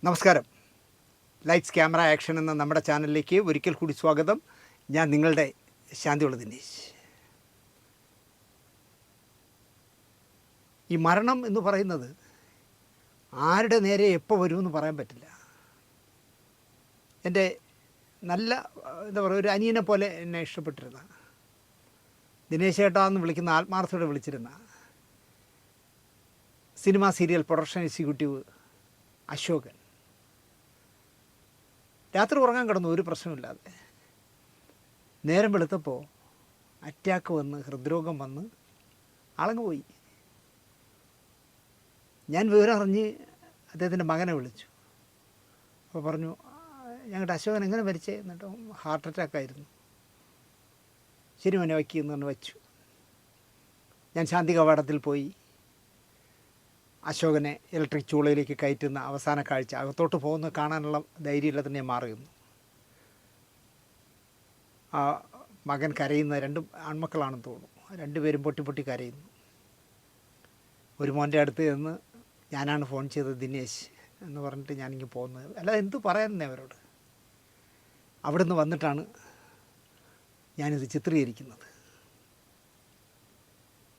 നമസ്കാരം. Lights camera action എന്ന നമ്മുടെ ചാനലിലേക്ക് ഒരിക്കൽ കൂടി സ്വാഗതം. ഞാൻ നിങ്ങളുടെ ശാന്തിയുള്ള ദിനേശ്. ഈ മരണം എന്ന് പറയുന്നത് ആരുടെ നേരെ എപ്പോൾ വരുമെന്ന് പറയാൻ പറ്റില്ല. എൻ്റെ നല്ല എന്താ പറയുക, ഒരു അനിയനെ പോലെ എന്നെ ഇഷ്ടപ്പെട്ടിരുന്ന, ദിനേശ് ചേട്ടാ എന്ന് വിളിക്കുന്ന ആത്മാർത്ഥയോടെ വിളിച്ചിരുന്ന cinema serial production executive Ashokan രാത്രി ഉറങ്ങാൻ കിടന്നു, ഒരു പ്രശ്നമില്ലാതെ. നേരം വെളുത്തപ്പോൾ അറ്റാക്ക് വന്ന്, ഹൃദ്രോഗം വന്ന് ആളങ്ങ് പോയി. ഞാൻ വിവരം അറിഞ്ഞ് അദ്ദേഹത്തിൻ്റെ മകനെ വിളിച്ചു. അപ്പോൾ പറഞ്ഞു, ഞങ്ങളുടെ അശോകൻ എങ്ങനെ മരിച്ചേ? എന്നിട്ട് ഹാർട്ട് അറ്റാക്കായിരുന്നു. ശരി മോനെ വയ്ക്കുമെന്ന് പറഞ്ഞ് വച്ചു. ഞാൻ ശാന്തി കവാടത്തിൽ പോയി അശോകനെ ഇലക്ട്രിക് ചൂളയിലേക്ക് കയറ്റുന്ന അവസാന കാഴ്ച. അകത്തോട്ട് പോകുന്ന കാണാനുള്ള ധൈര്യമില്ല തന്നെ മാറിയിരുന്നു. ആ മകൻ കരയുന്ന, രണ്ടും ആൺമക്കളാണെന്ന് തോന്നുന്നു, രണ്ടുപേരും പൊട്ടി പൊട്ടി കരയുന്നു. ഒരു മോൻ്റെ അടുത്ത് നിന്ന് ഞാനാണ് ഫോൺ ചെയ്തത്, ദിനേശ് എന്ന് പറഞ്ഞിട്ട് ഞാനിങ്ങനെ പോകുന്നത്. അല്ലാതെ എന്ത് പറയാനെന്നേ അവരോട്. അവിടെ നിന്ന് വന്നിട്ടാണ് ഞാനിത് ചിത്രീകരിക്കുന്നത്.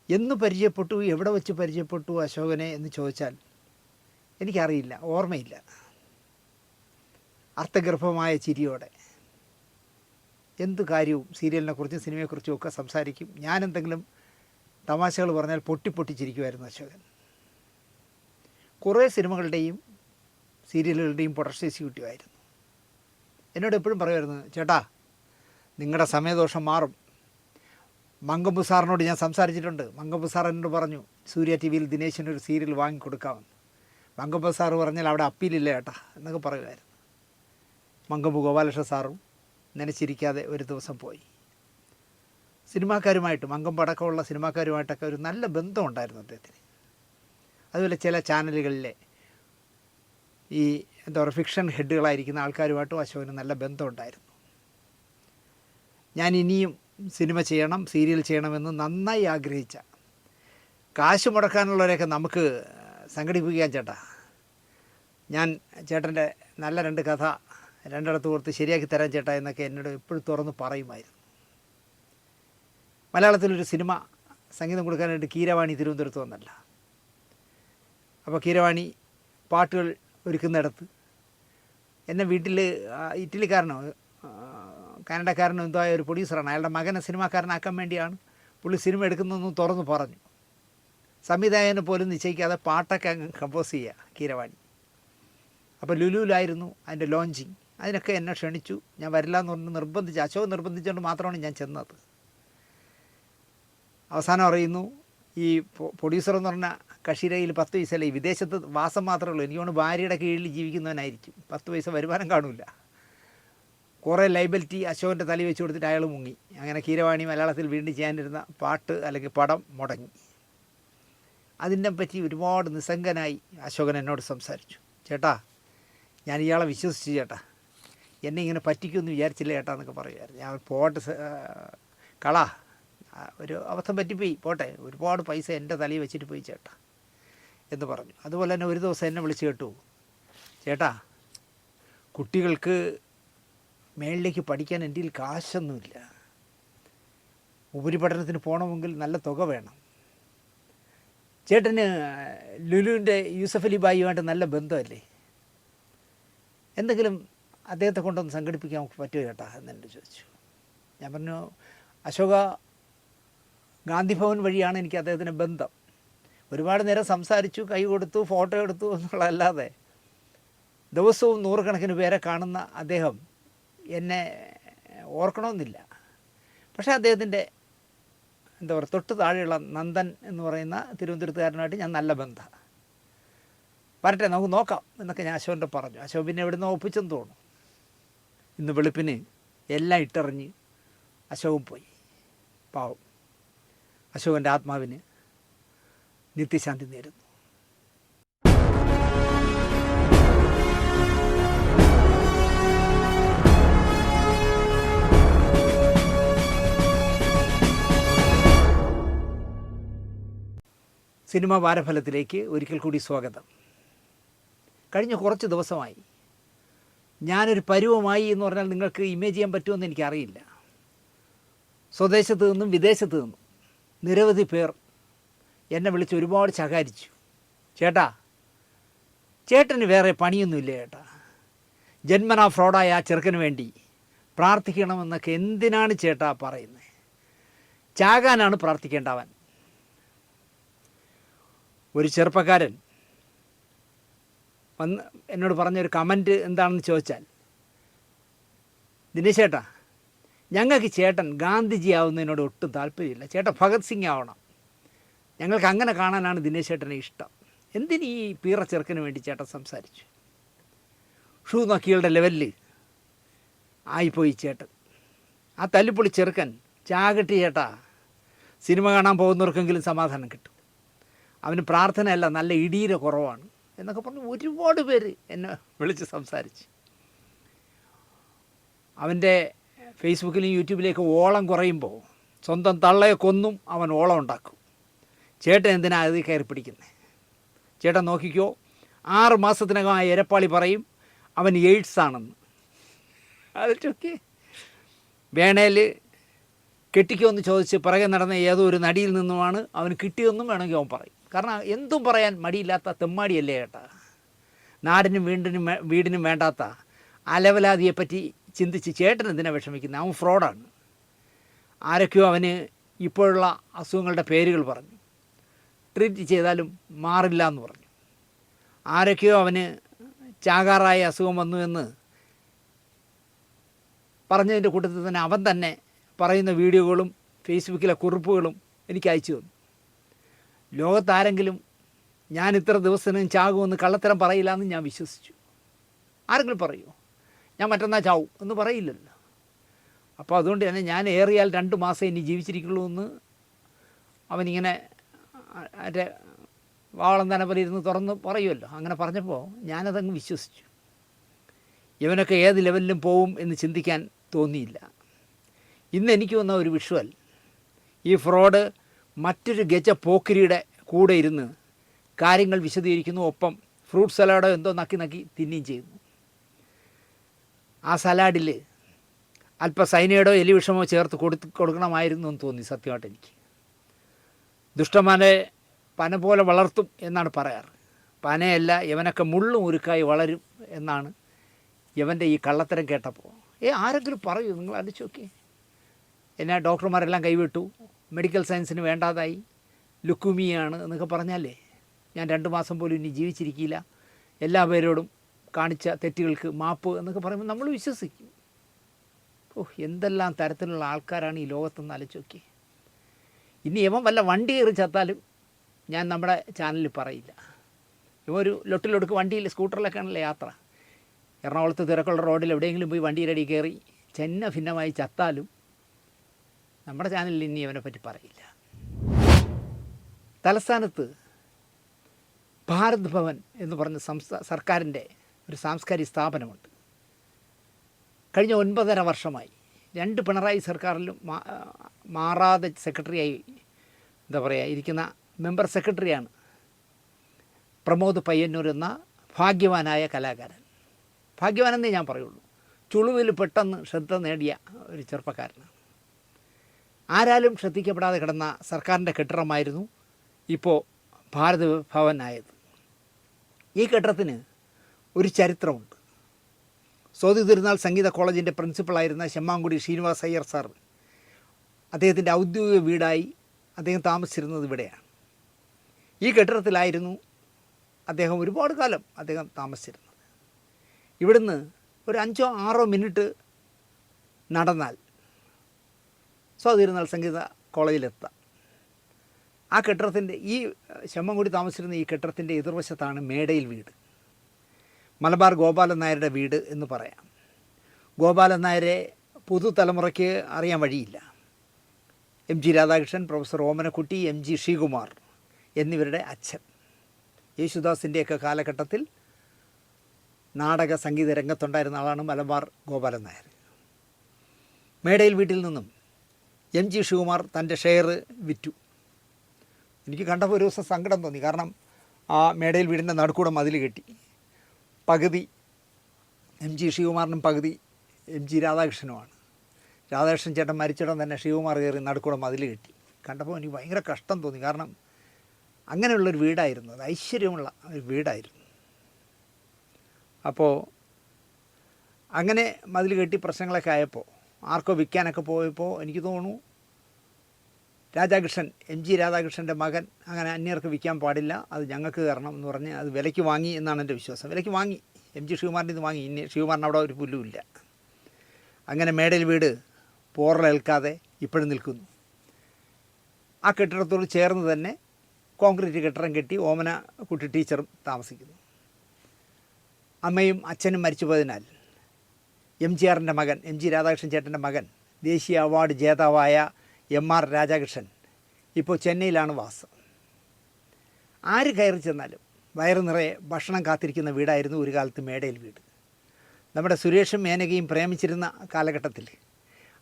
എന്ന് പരിചയപ്പെട്ടു, എവിടെ വെച്ച് പരിചയപ്പെട്ടു അശോകനെ എന്ന് ചോദിച്ചാൽ എനിക്കറിയില്ല, ഓർമ്മയില്ല. അർത്ഥഗർഭമായ ചിരിയോടെ എന്ത് കാര്യവും സീരിയലിനെക്കുറിച്ചും സിനിമയെക്കുറിച്ചും ഒക്കെ സംസാരിക്കും. ഞാനെന്തെങ്കിലും തമാശകൾ പറഞ്ഞാൽ പൊട്ടി പൊട്ടി ചിരിക്കുമായിരുന്നു അശോകൻ. കുറേ സിനിമകളുടെയും സീരിയലുകളുടെയും പ്രൊഡക്ഷൻ എക്സിക്യൂട്ടീവ് ആയിരുന്നു. എന്നോട് എപ്പോഴും പറയുമായിരുന്നു, ചേട്ടാ നിങ്ങളുടെ സമയദോഷം മാറും. മങ്കമ്പു സാറിനോട് ഞാൻ സംസാരിച്ചിട്ടുണ്ട്. മങ്കമ്പു സാർ എന്നോട് പറഞ്ഞു, സൂര്യ ടി വിയിൽ ദിനേശിനൊരു സീരിയൽ വാങ്ങിക്കൊടുക്കാമെന്ന്. മങ്കമ്പു സാറ് പറഞ്ഞാൽ അവിടെ അപ്പീലില്ല ചേട്ടാ എന്നൊക്കെ പറയുമായിരുന്നു. മങ്കമ്പു ഗോപാലകൃഷ്ണ സാറും നനച്ചിരിക്കാതെ ഒരു ദിവസം പോയി. സിനിമാക്കാരുമായിട്ട്, മങ്കമ്പ് അടക്കമുള്ള സിനിമാക്കാരുമായിട്ടൊക്കെ ഒരു നല്ല ബന്ധം ഉണ്ടായിരുന്നു അദ്ദേഹത്തിന്. അതുപോലെ ചില ചാനലുകളിലെ ഈ എന്താ പറയുക, ഫിക്ഷൻ ഹെഡുകളായിരിക്കുന്ന ആൾക്കാരുമായിട്ടും അശോകന് നല്ല ബന്ധമുണ്ടായിരുന്നു. ഞാൻ ഇനിയും സിനിമ ചെയ്യണം, സീരിയൽ ചെയ്യണമെന്ന് നന്നായി ആഗ്രഹിച്ച, കാശ് മുടക്കാനുള്ളവരെയൊക്കെ നമുക്ക് സംഘടിപ്പിക്കാൻ ചേട്ടാ, ഞാൻ ചേട്ടൻ്റെ നല്ല രണ്ട് കഥ രണ്ടിടത്ത് കൊടുത്ത് ശരിയാക്കി തരാൻ ചേട്ടാ എന്നൊക്കെ എന്നോട് എപ്പോഴും തുറന്ന് പറയുമായിരുന്നു. മലയാളത്തിലൊരു സിനിമ സംഗീതം കൊടുക്കാനായിട്ട് കീരവാണി തിരുവനന്തപുരത്ത് വന്നല്ല. അപ്പോൾ കീരവാണി പാട്ടുകൾ ഒരുക്കുന്നിടത്ത് എന്നെ വീട്ടിൽ ഇറ്റലിക്കാരനോ കാനഡക്കാരനോ എന്തോ ആയ ഒരു പ്രൊഡ്യൂസറാണ്, അയാളുടെ മകനെ സിനിമാക്കാരനാക്കാൻ വേണ്ടിയാണ് പുള്ളി സിനിമ എടുക്കുന്നതെന്ന് തുറന്ന് പറഞ്ഞു. സംവിധായകനെ പോലും നിശ്ചയിക്കാതെ പാട്ടൊക്കെ അങ്ങ് കമ്പോസ് ചെയ്യുക കീരവാണി. അപ്പോൾ ലുലുവിലായിരുന്നു അതിൻ്റെ ലോഞ്ചിങ്. അതിനൊക്കെ എന്നെ ക്ഷണിച്ചു. ഞാൻ വരില്ല എന്ന് പറഞ്ഞ് നിർബന്ധിച്ച്, അശോക് നിർബന്ധിച്ചുകൊണ്ട് മാത്രമാണ് ഞാൻ ചെന്നത്. അവസാനം അറിയുന്നു, ഈ പ്രൊഡ്യൂസർ എന്ന് പറഞ്ഞാൽ കഷിരയിൽ 10 പൈസയല്ല, ഈ വിദേശത്ത് വാസം മാത്രമേ ഉള്ളൂ. എനിക്കൊണ്ട് ഭാര്യയുടെ കീഴിൽ ജീവിക്കുന്നവനായിരിക്കും, 10 പൈസ വരുമാനം കാണില്ല. കുറേ ലൈബിലിറ്റി അശോകൻ്റെ തലയിൽ വെച്ച് കൊടുത്തിട്ട് അയാൾ മുങ്ങി. അങ്ങനെ കീരവാണി മലയാളത്തിൽ വീണ്ടും ചെയ്യാനിരുന്ന പാട്ട് അല്ലെങ്കിൽ പടം മുടങ്ങി. അതിനെ പറ്റി ഒരുപാട് നിസ്സംഗനായി അശോകൻ എന്നോട് സംസാരിച്ചു. ചേട്ടാ ഞാൻ ഇയാളെ വിശ്വസിച്ചു ചേട്ടാ, എന്നെ ഇങ്ങനെ പറ്റിക്കുമെന്ന് വിചാരിച്ചില്ല ചേട്ടാ എന്നൊക്കെ പറയുമായിരുന്നു. ഞാൻ പോട്ടെ കളാ, ഒരു അബദ്ധം പറ്റിപ്പോയി, പോട്ടെ, ഒരുപാട് പൈസ എൻ്റെ തലയിൽ വെച്ചിട്ട് പോയി ചേട്ടാ എന്ന് പറഞ്ഞു. അതുപോലെ തന്നെ ഒരു ദിവസം എന്നെ വിളിച്ച് കേട്ടു, ചേട്ടാ കുട്ടികൾക്ക് മേളിലേക്ക് പഠിക്കാൻ എൻ്റെ കയ്യിൽ കാശൊന്നുമില്ല, ഉപരിപഠനത്തിന് പോകണമെങ്കിൽ നല്ല തുക വേണം. ചേട്ടന് ലുലുവിൻ്റെ യൂസഫ് അലി ബായിയുമായിട്ട് നല്ല ബന്ധമല്ലേ, എന്തെങ്കിലും അദ്ദേഹത്തെ കൊണ്ടൊന്ന് സംഘടിപ്പിക്കാൻ നമുക്ക് പറ്റുമോ ചേട്ടാ എന്നെന്നോട് ചോദിച്ചു. ഞാൻ പറഞ്ഞു, അശോക ഗാന്ധി ഭവൻ വഴിയാണ് എനിക്ക് അദ്ദേഹത്തിന് ബന്ധം. ഒരുപാട് നേരം സംസാരിച്ചു, കൈ കൊടുത്തു, ഫോട്ടോ എടുത്തു എന്നുള്ളതല്ലാതെ ദിവസവും നൂറുകണക്കിന് പേരെ കാണുന്ന അദ്ദേഹം എന്നെ ഓർക്കണമെന്നില്ല. പക്ഷേ അദ്ദേഹത്തിൻ്റെ എന്താ പറയുക, തൊട്ട് താഴെയുള്ള നന്ദൻ എന്ന് പറയുന്ന തിരുവനന്തപുരത്തുകാരനായിട്ട് ഞാൻ നല്ല ബന്ധമാണ്, വരട്ടെ നമുക്ക് നോക്കാം എന്നൊക്കെ ഞാൻ അശോകൻ്റെ പറഞ്ഞു. അശോക് പിന്നെ എവിടെ നിന്ന് ഒപ്പിച്ചെന്ന് തോന്നുന്നു. ഇന്ന് വെളുപ്പിന് എല്ലാം ഇട്ടെറിഞ്ഞ് അശോകൻ പോയി. പാവം, അശോകൻ്റെ ആത്മാവിന് നിത്യശാന്തി നേരുന്നു. സിനിമ വാരഫലത്തിലേക്ക് ഒരിക്കൽ കൂടി സ്വാഗതം. കഴിഞ്ഞ കുറച്ച് ദിവസമായി ഞാനൊരു പരുവമായി എന്ന് പറഞ്ഞാൽ നിങ്ങൾക്ക് ഇമേജ് ചെയ്യാൻ പറ്റുമെന്ന് എനിക്കറിയില്ല. സ്വദേശത്ത് നിന്നും വിദേശത്ത് നിന്നും നിരവധി പേർ എന്നെ വിളിച്ച് ഒരുപാട് ശകാരിച്ചു. ചേട്ടന് വേറെ പണിയൊന്നുമില്ല ചേട്ടാ, ജന്മനാ ഫ്രോഡായ ആ ചെറുക്കന് വേണ്ടി പ്രാർത്ഥിക്കണമെന്നൊക്കെ എന്തിനാണ് ചേട്ടാ പറയുന്നത്? ചാകാനാണ് പ്രാർത്ഥിക്കേണ്ടവൻ. ഒരു ചെറുപ്പക്കാരൻ വന്ന് എന്നോട് പറഞ്ഞൊരു കമൻറ്റ് എന്താണെന്ന് ചോദിച്ചാൽ, ദിനേശ് ചേട്ടാ, ഞങ്ങൾക്ക് ചേട്ടൻ ഗാന്ധിജി ആവുന്നതിനോട് ഒട്ടും താല്പര്യമില്ല, ചേട്ടൻ ഭഗത് സിംഗ് ആവണം, ഞങ്ങൾക്ക് അങ്ങനെ കാണാനാണ് ദിനേശ് ചേട്ടനെ ഇഷ്ടം. എന്തിനീ പീറ ചെറുക്കന് വേണ്ടി ചേട്ടൻ സംസാരിച്ചു? ഷൂ നക്കികളുടെ ലെവലിൽ ആയിപ്പോയി ചേട്ടൻ. ആ തല്ലിപ്പൊളി ചെറുക്കൻ ചാകട്ടി ചേട്ടാ, സിനിമ കാണാൻ പോകുന്നവർക്കെങ്കിലും സമാധാനം കിട്ടും. അവന് പ്രാർത്ഥനയല്ല, നല്ല ഇടീര കുറവാണ് എന്നൊക്കെ പറഞ്ഞ് ഒരുപാട് പേര് എന്നെ വിളിച്ച് സംസാരിച്ച്. അവൻ്റെ ഫേസ്ബുക്കിലും യൂട്യൂബിലേക്ക് ഓളം കുറയുമ്പോൾ സ്വന്തം തള്ളയെ കൊന്നും അവൻ ഓളം ഉണ്ടാക്കും. ചേട്ടൻ എന്തിനാ അതിൽ കയറി പിടിക്കുന്നത്? ചേട്ടൻ നോക്കിക്കോ, 6 മാസത്തിനകം ആ എരപ്പാളി പറയും അവൻ എയ്ഡ്സ് ആണെന്ന്. അതിട്ടൊക്കെ വേണേൽ കെട്ടിക്കോ എന്ന് ചോദിച്ച് പിറകെ നടന്ന ഏതോ ഒരു നടിയിൽ നിന്നുമാണ് അവന് കിട്ടിയെന്നും വേണമെങ്കിൽ അവൻ പറയും. കാരണം എന്തും പറയാൻ മടിയില്ലാത്ത തെമ്മാടിയല്ലേ ചേട്ടാ. നാടിനും വീടിനും വേണ്ടാത്ത അലവലാതിയെപ്പറ്റി ചിന്തിച്ച് ചേട്ടൻ എന്തിനാണ് വിഷമിക്കുന്നത്? അവൻ ഫ്രോഡാണ്. ആരൊക്കെയോ അവന് ഇപ്പോഴുള്ള അസുഖങ്ങളുടെ പേരുകൾ പറഞ്ഞു, ട്രീറ്റ് ചെയ്താലും മാറില്ല എന്ന് പറഞ്ഞു. ആരൊക്കെയോ അവന് ചാകാറായ അസുഖം വന്നു എന്ന് പറഞ്ഞതിൻ്റെ കൂട്ടത്തിൽ തന്നെ അവൻ തന്നെ പറയുന്ന വീഡിയോകളും ഫേസ്ബുക്കിലെ കുറിപ്പുകളും എനിക്ക് അയച്ചു തന്നു. ലോകത്താരെങ്കിലും ഞാൻ ഇത്ര ദിവസത്തിനും ചാകുമെന്ന് കള്ളത്തരം പറയില്ല എന്ന് ഞാൻ വിശ്വസിച്ചു. ആരെങ്കിലും പറയുമോ ഞാൻ മറ്റന്നാൾ ചാവും എന്ന്? പറയില്ലല്ലോ. അപ്പോൾ അതുകൊണ്ട് തന്നെ ഞാൻ ഏറിയാൽ 2 മാസം ഇനി ജീവിച്ചിരിക്കുള്ളൂ എന്ന് അവനിങ്ങനെ മറ്റേ വാവളം തന്നെ പോലെ ഇരുന്ന് തുറന്ന് പറയുമല്ലോ. അങ്ങനെ പറഞ്ഞപ്പോൾ ഞാനതങ്ങ് വിശ്വസിച്ചു. ഇവനൊക്കെ ഏത് ലെവലിലും പോവും എന്ന് ചിന്തിക്കാൻ തോന്നിയില്ല. ഇന്ന് എനിക്ക് വന്ന ഒരു വിഷ്വൽ, ഈ ഫ്രോഡ് മറ്റൊരു ഗജ പോക്കിരിയുടെ കൂടെ ഇരുന്ന് കാര്യങ്ങൾ വിശദീകരിക്കുന്നു, ഒപ്പം ഫ്രൂട്ട് സലാഡോ എന്തോ നക്കി തിന്നുകയും ചെയ്യുന്നു. ആ സലാഡിൽ അല്പം സൈനൈഡോ എലി വിഷമോ ചേർത്ത് കൊടുക്കണമായിരുന്നു എന്ന് തോന്നി സത്യമായിട്ട് എനിക്ക്. ദുഷ്ടന്മാരെ പന പോലെ വളർത്തും എന്നാണ് പറയാറ്. പനയല്ല, ഇവനൊക്കെ മുള്ളും ഉരുക്കായി വളരും എന്നാണ് ഇവൻ്റെ ഈ കള്ളത്തരം കേട്ടപ്പോൾ. ആരെങ്കിലും പറയൂ? നിങ്ങൾ ആലോചിച്ച് നോക്കി. എന്നെ ഡോക്ടർമാരെല്ലാം കൈവിട്ടു, മെഡിക്കൽ സയൻസിന് വേണ്ടാതായി, ലുക്കുമിയാണ് എന്നൊക്കെ പറഞ്ഞാലേ ഞാൻ 2 മാസം പോലും ഇനി ജീവിച്ചിരിക്കില്ല, എല്ലാ പേരോടും കാണിച്ച തെറ്റുകൾക്ക് മാപ്പ് എന്നൊക്കെ പറയുമ്പോൾ നമ്മൾ വിശ്വസിക്കും. എന്തെല്ലാം തരത്തിലുള്ള ആൾക്കാരാണ് ഈ ലോകത്തെന്ന് ആലോചിച്ച് നോക്കി. ഇനി ഇവൻ വല്ല വണ്ടി കയറി ചത്താലും ഞാൻ നമ്മുടെ ചാനലിൽ പറയില്ല. ഇവ ഒരു ലൊട്ടിലൊടുക്ക് വണ്ടിയിൽ സ്കൂട്ടറിലൊക്കെയാണല്ലോ യാത്ര. എറണാകുളത്ത് തിരക്കുള്ള റോഡിൽ എവിടെയെങ്കിലും പോയി വണ്ടിയിലടി കയറി ചെന്ന ഭിന്നമായി ചത്താലും നമ്മുടെ ചാനലിൽ ഇനി അവനെ പറ്റി പറയില്ല. തലസ്ഥാനത്ത് ഭാരത് ഭവൻ എന്ന് പറഞ്ഞ സർക്കാരിൻ്റെ ഒരു സാംസ്കാരിക സ്ഥാപനമുണ്ട്. കഴിഞ്ഞ 9.5 വർഷമായി 2 പിണറായി സർക്കാരിലും മാറാതെ സെക്രട്ടറിയായി ഇരിക്കുന്ന മെമ്പർ സെക്രട്ടറിയാണ് പ്രമോദ് പയ്യന്നൂർ എന്ന ഭാഗ്യവാനായ കലാകാരൻ. ഭാഗ്യവാനെന്നേ ഞാൻ പറയുള്ളൂ. ചുളുവിൽ പെട്ടെന്ന് ശ്രദ്ധ നേടിയ ഒരു ചെറുപ്പക്കാരനാണ്. ആരാലും ശ്രദ്ധിക്കപ്പെടാതെ കിടന്ന സർക്കാരിൻ്റെ കെട്ടിടമായിരുന്നു ഇപ്പോൾ ഭാരത് ഭവൻ ആയത്. ഈ കെട്ടിടത്തിന് ഒരു ചരിത്രമുണ്ട്. സ്വാതി തിരുനാൾ സംഗീത കോളേജിൻ്റെ പ്രിൻസിപ്പളായിരുന്ന ശമ്മാങ്കുടി ശ്രീനിവാസ് അയ്യർ സാർ, അദ്ദേഹത്തിൻ്റെ ഔദ്യോഗിക വീടായി അദ്ദേഹം താമസിച്ചിരുന്നത് ഇവിടെയാണ്. ഈ കെട്ടിടത്തിലായിരുന്നു അദ്ദേഹം ഒരുപാട് കാലം താമസിച്ചിരുന്നത്. ഇവിടുന്ന് ഒരു 5-6 മിനിറ്റ് നടന്നാൽ സ്വാതി തിരുനാൾ സംഗീത കോളേജിലെത്താം. ആ കെട്ടിടത്തിൻ്റെ ഈ ശമ്മൻകുടി താമസിച്ചിരുന്ന ഈ കെട്ടിടത്തിൻ്റെ എതിർവശത്താണ് മേടയിൽ വീട്. മലബാർ ഗോപാലൻ നായരുടെ വീട് എന്ന് പറയാം. ഗോപാലൻ നായരെ പുതുതലമുറയ്ക്ക് അറിയാൻ വഴിയില്ല. MG രാധാകൃഷ്ണൻ, പ്രൊഫസർ ഓമനക്കുട്ടി, MG ശ്രീകുമാർ എന്നിവരുടെ അച്ഛൻ. യേശുദാസിൻ്റെയൊക്കെ കാലഘട്ടത്തിൽ നാടക സംഗീത രംഗത്തുണ്ടായിരുന്ന ആളാണ് മലബാർ ഗോപാലൻ നായർ. മേടയിൽ വീട്ടിൽ നിന്നും MG ശ്രീകുമാർ തൻ്റെ ഷെയർ വിറ്റു. എനിക്ക് കണ്ടപ്പോൾ ഒരു ദിവസം സങ്കടം തോന്നി. കാരണം ആ മേടയിൽ വീടിൻ്റെ നടുക്കൂടെ മതിൽ കെട്ടി പകുതി എം ജി ശ്രീകുമാറിനും പകുതി എം ജി രാധാകൃഷ്ണനുമാണ്. രാധാകൃഷ്ണൻ ചേട്ടൻ മരിച്ചിടം തന്നെ ശ്രീകുമാർ കയറി നടുക്കൂടെ മതിൽ കെട്ടി. കണ്ടപ്പോൾ എനിക്ക് ഭയങ്കര കഷ്ടം തോന്നി. കാരണം അങ്ങനെയുള്ളൊരു വീടായിരുന്നു, അത് ഐശ്വര്യമുള്ള ഒരു വീടായിരുന്നു. അപ്പോൾ അങ്ങനെ മതിൽ കെട്ടി പ്രശ്നങ്ങളൊക്കെ ആയപ്പോൾ ആർക്കോ വിൽക്കാനൊക്കെ പോയപ്പോൾ എനിക്ക് തോന്നുന്നു രാധാകൃഷ്ണൻ, എം ജി രാധാകൃഷ്ണൻ്റെ മകൻ അങ്ങനെ അന്യർക്ക് വിൽക്കാൻ പാടില്ല, അത് ഞങ്ങൾക്ക് തരണം എന്ന് പറഞ്ഞ് അത് വിലയ്ക്ക് വാങ്ങി എന്നാണ് എൻ്റെ വിശ്വാസം. വിലയ്ക്ക് വാങ്ങി, എം ജി ശ്രീകുമാറിൻ്റെ ഇത് വാങ്ങി. ഇനി ശ്രീകുമാറിന് അവിടെ ഒരു പുല്ലുമില്ല. അങ്ങനെ മേടയിൽ വീട് പോറലേൽക്കാതെ ഇപ്പോഴും നിൽക്കുന്നു. ആ കെട്ടിടത്തോട് ചേർന്ന് തന്നെ കോൺക്രീറ്റ് കെട്ടിടം കെട്ടി ഓമന കുട്ടി ടീച്ചറും താമസിക്കുന്നു. അമ്മയും അച്ഛനും മരിച്ചു പോയതിനാൽ എം ജി ആറിൻ്റെ മകൻ, എം ജി രാധാകൃഷ്ണൻ ചേട്ടൻ്റെ മകൻ, ദേശീയ അവാർഡ് ജേതാവായ എം ആർ രാധാകൃഷ്ണൻ ഇപ്പോൾ ചെന്നൈയിലാണ് വാസം. ആര് കയറി ചെന്നാലും വയറ് നിറയെ ഭക്ഷണം കാത്തിരിക്കുന്ന വീടായിരുന്നു ഒരു കാലത്ത് മേടയിൽ വീട്. നമ്മുടെ സുരേഷും മേനകയും പ്രേമിച്ചിരുന്ന കാലഘട്ടത്തിൽ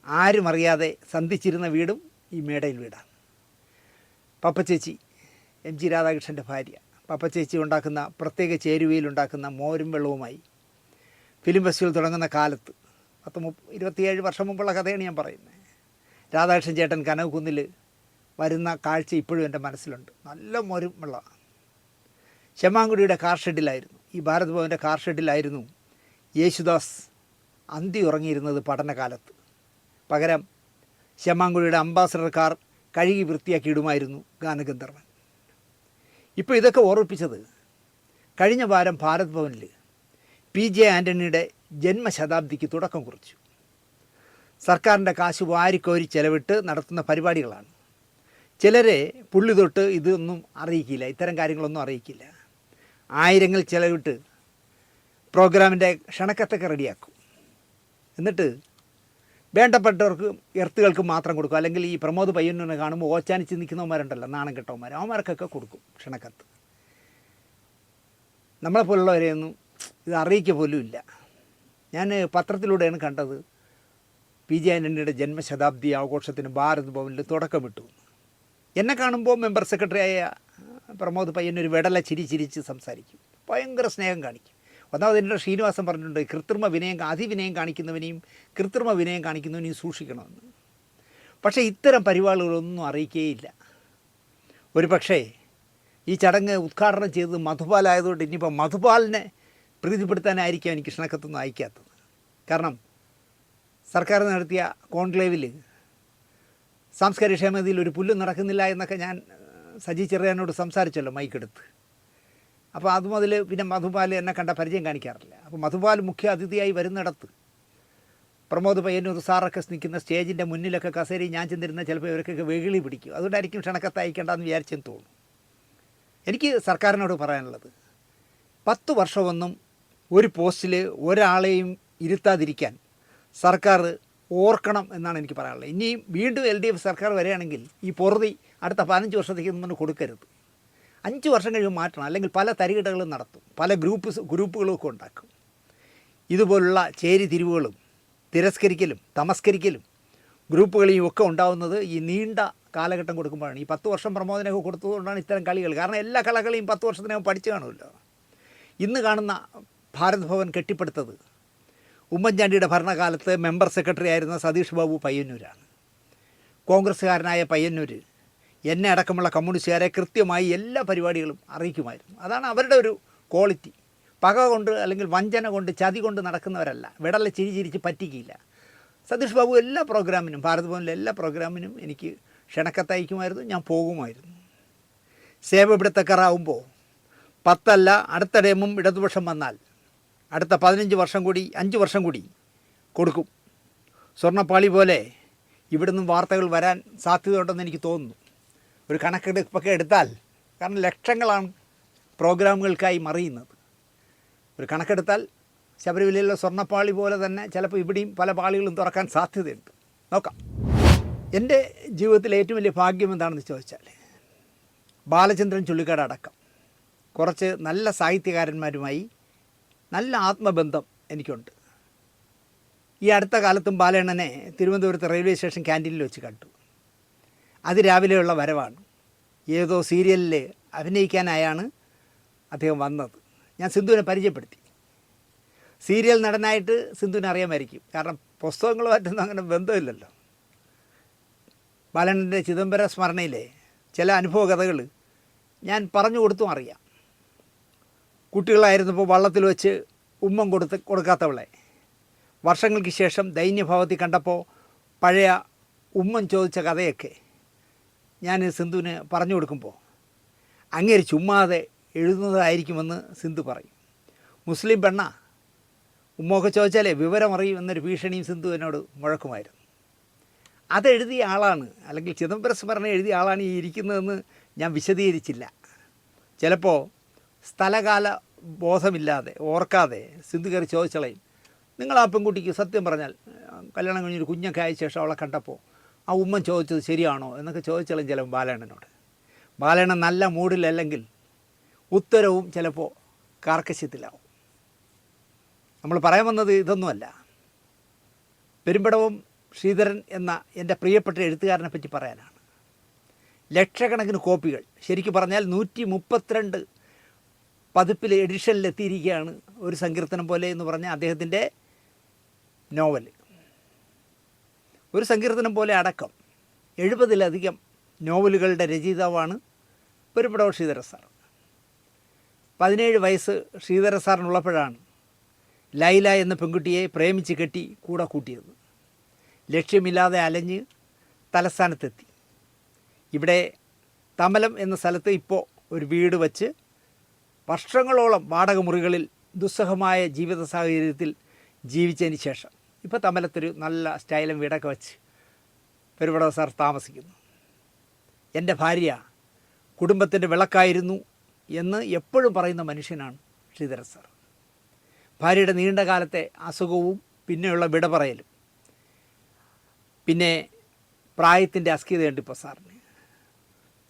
ആരും അറിയാതെ സന്ധിച്ചിരുന്ന വീടും ഈ മേടയിൽ വീടാണ്. പപ്പച്ചേച്ചി, എം ജി രാധാകൃഷ്ണൻ്റെ ഭാര്യ, പപ്പച്ചേച്ചി ഉണ്ടാക്കുന്ന പ്രത്യേക ചേരുവയിലുണ്ടാക്കുന്ന മോരും വെള്ളവുമായി ഫിലിം ഫെസ്റ്റിവൽ തുടങ്ങുന്ന കാലത്ത് 27 വർഷം മുമ്പുള്ള കഥയാണ് ഞാൻ പറയുന്നത്. രാധാകൃഷ്ണൻ ചേട്ടൻ കനകക്കുന്നിൽ വരുന്ന കാഴ്ച ഇപ്പോഴും എൻ്റെ മനസ്സിലുണ്ട്. നല്ല മോരും വെള്ളമാണ്. ശമാങ്കുടിയുടെ കാർ ഷെഡിലായിരുന്നു, ഈ ഭാരത് ഭവൻ്റെ കാർ ഷെഡിലായിരുന്നു യേശുദാസ് അന്തി ഉറങ്ങിയിരുന്നത് പഠനകാലത്ത്. പകരം ശമാങ്കുടിയുടെ അംബാസഡർ കാർ കഴുകി വൃത്തിയാക്കിയിടുമായിരുന്നു ഗാനഗന്ധർവൻ. ഇപ്പോൾ ഇതൊക്കെ ഓർമ്മിപ്പിച്ചത് കഴിഞ്ഞ വാരം ഭാരത് ഭവനിൽ PJ ആൻ്റണിയുടെ ജന്മശതാബ്ദിക്ക് തുടക്കം കുറിച്ചു. സർക്കാരിൻ്റെ കാശ് വാരിക്കോരി ചെലവിട്ട് നടത്തുന്ന പരിപാടികളാണ്. ചിലരെ പുള്ളി തൊട്ട് ഇതൊന്നും അറിയിക്കില്ല, ഇത്തരം കാര്യങ്ങളൊന്നും അറിയിക്കില്ല. ആയിരങ്ങൾ ചെലവിട്ട് പ്രോഗ്രാമിൻ്റെ ക്ഷണക്കത്തൊക്കെ റെഡിയാക്കും. എന്നിട്ട് വേണ്ടപ്പെട്ടവർക്ക് എർത്തുകൾക്ക് മാത്രം കൊടുക്കും. അല്ലെങ്കിൽ ഈ പ്രമോദ് പയ്യന്നൂരിനെ കാണുമ്പോൾ ഓച്ചാനിച്ച് നിൽക്കുന്നവന്മാരുണ്ടല്ലോ, നാണം കെട്ടവന്മാർ, അവന്മാർക്കൊക്കെ കൊടുക്കും ക്ഷണക്കത്ത്. നമ്മളെപ്പോലുള്ളവരെയൊന്നും ഇത് അറിയിക്കുക പോലും ഇല്ല. ഞാൻ പത്രത്തിലൂടെയാണ് കണ്ടത് PJ ആൻ്റണിയുടെ ജന്മശതാബ്ദി ആഘോഷത്തിന് ഭാരത് ഭവനിൽ തുടക്കമിട്ടു. എന്നെ കാണുമ്പോൾ മെമ്പർ സെക്രട്ടറിയായ പ്രമോദ് പയ്യന്നൂർ വെടല ചിരിച്ച് സംസാരിക്കും, ഭയങ്കര സ്നേഹം കാണിക്കും. ഒന്നാമത് എൻ്റെ ശ്രീനിവാസൻ പറഞ്ഞിട്ടുണ്ട്, അതിവിനയം കാണിക്കുന്നവനെയും കൃത്രിമ വിനയം കാണിക്കുന്നവനെയും സൂക്ഷിക്കണമെന്ന്. പക്ഷേ ഇത്തരം പരിപാടികളൊന്നും അറിയിക്കുകയില്ല. ഒരു പക്ഷേ ഈ ചടങ്ങ് ഉദ്ഘാടനം ചെയ്തത് മധുപാലായതുകൊണ്ട് ഇനിയിപ്പോൾ മധുപാലിനെ പ്രീതിപ്പെടുത്താനായിരിക്കും എനിക്ക് ക്ഷണക്കത്തൊന്നും അയക്കാത്തത്. കാരണം സർക്കാർ നടത്തിയ കോൺക്ലേവിൽ സാംസ്കാരിക ക്ഷേമതയിൽ ഒരു പുല്ലും നടക്കുന്നില്ല എന്നൊക്കെ ഞാൻ സജി ചെറിയാനോട് സംസാരിച്ചല്ലോ മൈക്കെടുത്ത്. അപ്പോൾ അതുമുതൽ പിന്നെ മധുപാൽ എന്നെ കണ്ട പരിചയം കാണിക്കാറില്ല. അപ്പോൾ മധുപാൽ മുഖ്യ അതിഥിയായി വരുന്നിടത്ത് പ്രമോദ് പയ്യന്നൂർ സാറൊക്കെ നിൽക്കുന്ന സ്റ്റേജിൻ്റെ മുന്നിലൊക്കെ കസേരയും ഞാൻ ചെന്നിരുന്ന ചിലപ്പോൾ ഇവർക്കൊക്കെ വെകിളി പിടിക്കും. അതുകൊണ്ടായിരിക്കും ക്ഷണക്കത്ത് അയക്കേണ്ടതെന്ന് വിചാരിച്ചെന്ന് തോന്നുന്നു. എനിക്ക് സർക്കാരിനോട് പറയാനുള്ളത്, 10 വർഷമൊന്നും ഒരു പോസ്റ്റിൽ ഒരാളെയും ഇരുത്താതിരിക്കാൻ സർക്കാർ ഓർക്കണം എന്നാണ് എനിക്ക് പറയാനുള്ളത്. ഇനിയും വീണ്ടും LDF സർക്കാർ വരികയാണെങ്കിൽ ഈ പൊറുതി അടുത്ത 15 വർഷത്തേക്ക് ഒന്നും കൊടുക്കരുത്. 5 വർഷം കഴിയുമ്പോൾ മാറ്റണം. അല്ലെങ്കിൽ പല തരികിടകളും നടത്തും, പല ഗ്രൂപ്പുകളും ഒക്കെ ഉണ്ടാക്കും. ഇതുപോലുള്ള ചേരിതിരിവുകളും തിരസ്കരിക്കലും തമസ്കരിക്കലും ഗ്രൂപ്പുകളെയും ഒക്കെ ഉണ്ടാകുന്നത് ഈ നീണ്ട കാലഘട്ടം കൊടുക്കുമ്പോഴാണ്. ഈ 10 വർഷം പ്രമോദനമൊക്കെ കൊടുത്തതുകൊണ്ടാണ് ഇത്തരം കളികൾ. കാരണം എല്ലാ കളകളെയും 10 വർഷത്തിനകം പഠിച്ചു കാണുമല്ലോ. ഇന്ന് കാണുന്ന ഭാരത് ഭവൻ കെട്ടിപ്പടുത്തത് ഉമ്മൻചാണ്ടിയുടെ ഭരണകാലത്ത് മെമ്പർ സെക്രട്ടറി ആയിരുന്ന സതീഷ് ബാബു പയ്യന്നൂരാണ്. കോൺഗ്രസ്സുകാരനായ പയ്യന്നൂർ എന്നെ അടക്കമുള്ള കമ്മ്യൂണിസ്റ്റുകാരെ കൃത്യമായി എല്ലാ പരിപാടികളും അറിയിക്കുമായിരുന്നു. അതാണ് അവരുടെ ഒരു ക്വാളിറ്റി. പക കൊണ്ട് അല്ലെങ്കിൽ വഞ്ചന കൊണ്ട് ചതി കൊണ്ട് നടക്കുന്നവരല്ല. വിടല ചിരിച്ച് പറ്റിക്കില്ല. സതീഷ് ബാബു എല്ലാ പ്രോഗ്രാമിനും, ഭാരത് ഭവനിലെ എല്ലാ പ്രോഗ്രാമിനും എനിക്ക് ക്ഷണക്കത്തയക്കുമായിരുന്നു, ഞാൻ പോകുമായിരുന്നു. സേവപിടുത്തക്കാരാകുമ്പോൾ 10 അല്ല, അടുത്ത ടൈമും ഇടതുപക്ഷം വന്നാൽ അടുത്ത 15 വർഷം കൂടി 5 വർഷം കൂടി കൊടുക്കും. സ്വർണ്ണപ്പാളി പോലെ ഇവിടെ നിന്നും വാർത്തകൾ വരാൻ സാധ്യതയുണ്ടെന്ന് എനിക്ക് തോന്നുന്നു. ഒരു കണക്കെടുപ്പൊക്കെ എടുത്താൽ, കാരണം ലക്ഷങ്ങളാണ് പ്രോഗ്രാമുകൾക്കായി മറിയുന്നത്. ഒരു കണക്കെടുത്താൽ ശബരിമലയിലെ സ്വർണ്ണപ്പാളി പോലെ തന്നെ ചിലപ്പോൾ ഇവിടെയും പല പാളികളും തുറക്കാൻ സാധ്യതയുണ്ട്. നോക്കാം. എൻ്റെ ജീവിതത്തിലെ ഏറ്റവും വലിയ ഭാഗ്യം എന്താണെന്ന് ചോദിച്ചാൽ, ബാലചന്ദ്രൻ ചുള്ളിക്കാട് അടക്കം കുറച്ച് നല്ല സാഹിത്യകാരന്മാരുമായി നല്ല ആത്മബന്ധം എനിക്കുണ്ട്. ഈ അടുത്ത കാലത്തും ബാലണ്ണനെ തിരുവനന്തപുരത്ത് റെയിൽവേ സ്റ്റേഷൻ ക്യാൻറ്റീനിൽ വെച്ച് കണ്ടു. അതിരാവിലെയുള്ള വരവാണ്. ഏതോ സീരിയലിൽ അഭിനയിക്കാനായാണ് അദ്ദേഹം വന്നത്. ഞാൻ സിന്ധുവിനെ പരിചയപ്പെടുത്തി. സീരിയൽ നടനായിട്ട് സിന്ധുവിനെ അറിയാമായിരിക്കും. കാരണം പുസ്തകങ്ങളുമായിട്ടൊന്നും അങ്ങനെ ബന്ധമില്ലല്ലോ. ബാലണ്ണൻ്റെ ചിദംബര സ്മരണയിലെ ചില അനുഭവ കഥകൾ ഞാൻ പറഞ്ഞു കൊടുത്തും അറിയാം. കുട്ടികളായിരുന്നപ്പോൾ വള്ളത്തിൽ വെച്ച് ഉമ്മം കൊടുക്കാത്തവളെ വർഷങ്ങൾക്ക് ശേഷം ദൈന്യഭാവത്തിൽ കണ്ടപ്പോൾ പഴയ ഉമ്മൻ ചോദിച്ച കഥയൊക്കെ ഞാൻ സിന്ധുവിന് പറഞ്ഞു കൊടുക്കുമ്പോൾ അങ്ങേര് ചുമ്മാതെ എഴുതുന്നതായിരിക്കുമെന്ന് സിന്ധു പറയും. മുസ്ലിം പെണ്ണ ഉമ്മൊക്കെ ചോദിച്ചാലേ വിവരമറിയും എന്നൊരു ഭീഷണിയും സിന്ധു എന്നോട് മുഴക്കുമായിരുന്നു. അതെഴുതിയ ആളാണ്, അല്ലെങ്കിൽ ചിദംബര സ്മരണ എഴുതിയ ആളാണ് ഈ ഇരിക്കുന്നതെന്ന് ഞാൻ വിശദീകരിച്ചില്ല. ചിലപ്പോൾ സ്ഥലകാല ബോധമില്ലാതെ ഓർക്കാതെ സിന്ധു കയറി ചോദിച്ചളയും, നിങ്ങൾ ആ പെൺകുട്ടിക്ക് സത്യം പറഞ്ഞാൽ കല്യാണം കഴിഞ്ഞൊരു കുഞ്ഞൊക്കെ ആയ ശേഷം അവളെ കണ്ടപ്പോൾ ആ ഉമ്മൻ ചോദിച്ചത് ശരിയാണോ എന്നൊക്കെ ചോദിച്ചളയും ചിലപ്പോൾ ബാലണ്ണനോട്. ബാലണ്ണൻ നല്ല മൂഡിലല്ലെങ്കിൽ ഉത്തരവും ചിലപ്പോൾ കാർക്കശ്യത്തിലാവും. നമ്മൾ പറയാൻ വന്നത് ഇതൊന്നുമല്ല. പെരുമ്പടവം ശ്രീധരൻ എന്ന എൻ്റെ പ്രിയപ്പെട്ട എഴുത്തുകാരനെ പറ്റി പറയാനാണ്. ലക്ഷക്കണക്കിന് കോപ്പികൾ, ശരിക്കും പറഞ്ഞാൽ 132 പതിപ്പിൽ എഡിഷനിലെത്തിയിരിക്കുകയാണ് ഒരു സങ്കീർത്തനം പോലെ എന്ന് പറഞ്ഞ അദ്ദേഹത്തിൻ്റെ നോവൽ. ഒരു സങ്കീർത്തനം പോലെ അടക്കം 70-ലധികം നോവലുകളുടെ രചയിതാവാണ് പെരുമ്പടവം ശ്രീധര സാർ. 17 വയസ്സ് ശ്രീധര സാറിനുള്ളപ്പോഴാണ് ലൈല എന്ന പെൺകുട്ടിയെ പ്രേമിച്ച് കെട്ടി കൂടെ കൂട്ടിയത്. ലക്ഷ്യമില്ലാതെ അലഞ്ഞ് തലസ്ഥാനത്തെത്തി. ഇവിടെ തമലം എന്ന സ്ഥലത്ത് ഇപ്പോൾ ഒരു വീട് വച്ച് വർഷങ്ങളോളം വാടക മുറികളിൽ ദുസ്സഹമായ ജീവിത സാഹചര്യത്തിൽ ജീവിച്ചതിന് ശേഷം ഇപ്പോൾ തമലത്തൊരു നല്ല സ്റ്റൈലും വീടൊക്കെ വെച്ച് പെരുമ്പടവം സാർ താമസിക്കുന്നു. എൻ്റെ ഭാര്യ കുടുംബത്തിൻ്റെ വിളക്കായിരുന്നു എന്ന് എപ്പോഴും പറയുന്ന മനുഷ്യനാണ് ശ്രീധരൻ സാർ. ഭാര്യയുടെ നീണ്ട കാലത്തെ അസുഖവും പിന്നെയുള്ള വിട പറയലും പിന്നെ പ്രായത്തിൻ്റെ അസ്കിതയുണ്ട് ഇപ്പോൾ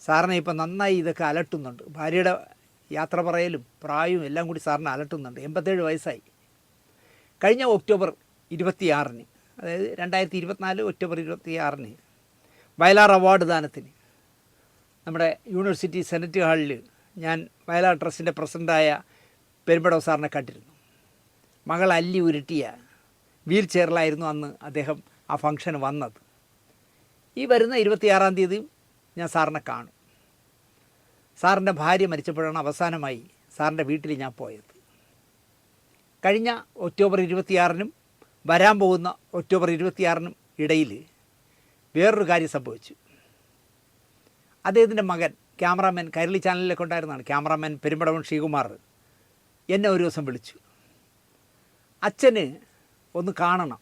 സാറിനെ ഇപ്പോൾ നന്നായി ഇതൊക്കെ അലട്ടുന്നുണ്ട്. ഭാര്യയുടെ യാത്ര പറയലും പ്രായവും എല്ലാം കൂടി സാറിനെ അലട്ടുന്നുണ്ട്. 87 വയസ്സായി. കഴിഞ്ഞ ഒക്ടോബർ 26-ന്, അതായത് 2024 ഒക്ടോബർ 26-ന് വയലാർ അവാർഡ് ദാനത്തിന് നമ്മുടെ യൂണിവേഴ്സിറ്റി സെനറ്റ് ഹാളിൽ ഞാൻ വയലാർ ട്രസ്റ്റിൻ്റെ പ്രസിഡൻ്റായ പെരുമ്പടവം സാറിനെ കണ്ടിരുന്നു. മകൾ അല്ലി ഉരുട്ടിയ വീൽ ചെയറിലായിരുന്നു അന്ന് അദ്ദേഹം ആ ഫംഗ്ഷന് വന്നത്. ഈ വരുന്ന 26-ാം തീയതിയും ഞാൻ സാറിനെ കാണും. സാറിൻ്റെ ഭാര്യ മരിച്ചപ്പോഴാണ് അവസാനമായി സാറിൻ്റെ വീട്ടിൽ ഞാൻ പോയത്. കഴിഞ്ഞ ഒക്ടോബർ 26-നും വരാൻ പോകുന്ന ഒക്ടോബർ 26-നും ഇടയിൽ വേറൊരു കാര്യം സംഭവിച്ചു. അദ്ദേഹത്തിൻ്റെ മകൻ ക്യാമറാമാൻ, കൈരളി ചാനലിലൊക്കെ ഉണ്ടായിരുന്നതാണ് ക്യാമറാമാൻ പെരുമ്പടവം ശ്രീകുമാർ, എന്നെ ഒരു ദിവസം വിളിച്ചു. അച്ഛന് ഒന്ന് കാണണം.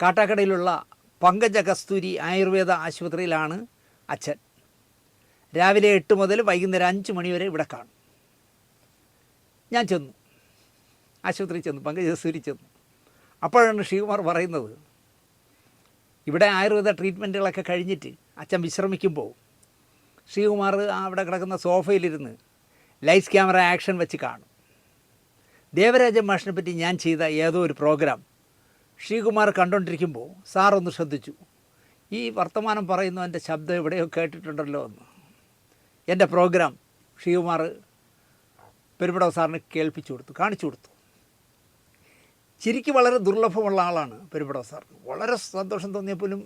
കാട്ടാക്കടയിലുള്ള പങ്കജ കസ്തൂരി ആയുർവേദ ആശുപത്രിയിലാണ് അച്ഛൻ. രാവിലെ 8 മുതൽ വൈകുന്നേരം 5 മണി വരെ ഇവിടെ കാണും. ഞാൻ ചെന്നു, ആശുപത്രിയിൽ ചെന്നു, പങ്കജ കസ്തൂരി ചെന്നു. അപ്പോഴാണ് ശ്രീകുമാർ പറയുന്നത്, ഇവിടെ ആയുർവേദ ട്രീറ്റ്മെൻറ്റുകളൊക്കെ കഴിഞ്ഞിട്ട് അച്ഛൻ വിശ്രമിക്കുമ്പോൾ ശ്രീകുമാർ അവിടെ കിടക്കുന്ന സോഫയിലിരുന്ന് ലൈറ്റ്സ് ക്യാമറ ആക്ഷൻ വെച്ച് കാണും. ദേവരാജൻ മാഷിനെ പറ്റി ഞാൻ ചെയ്ത ഏതോ ഒരു പ്രോഗ്രാം ശ്രീകുമാർ കണ്ടുകൊണ്ടിരിക്കുമ്പോൾ സാറൊന്ന് ശ്രദ്ധിച്ചു, ഈ വർത്തമാനം പറയുന്നവൻ്റെ ശബ്ദം എവിടെയോ കേട്ടിട്ടുണ്ടല്ലോ എന്ന്. എൻ്റെ പ്രോഗ്രാം ശ്രീകുമാർ പെരുമ്പടവം സാറിന് കേൾപ്പിച്ചു കൊടുത്തു, കാണിച്ചു കൊടുത്തു. ചിരിക്ക് വളരെ ദുർലഭമുള്ള ആളാണ് പെരുമ്പടവം സാർ. വളരെ സന്തോഷം തോന്നിയപ്പോലും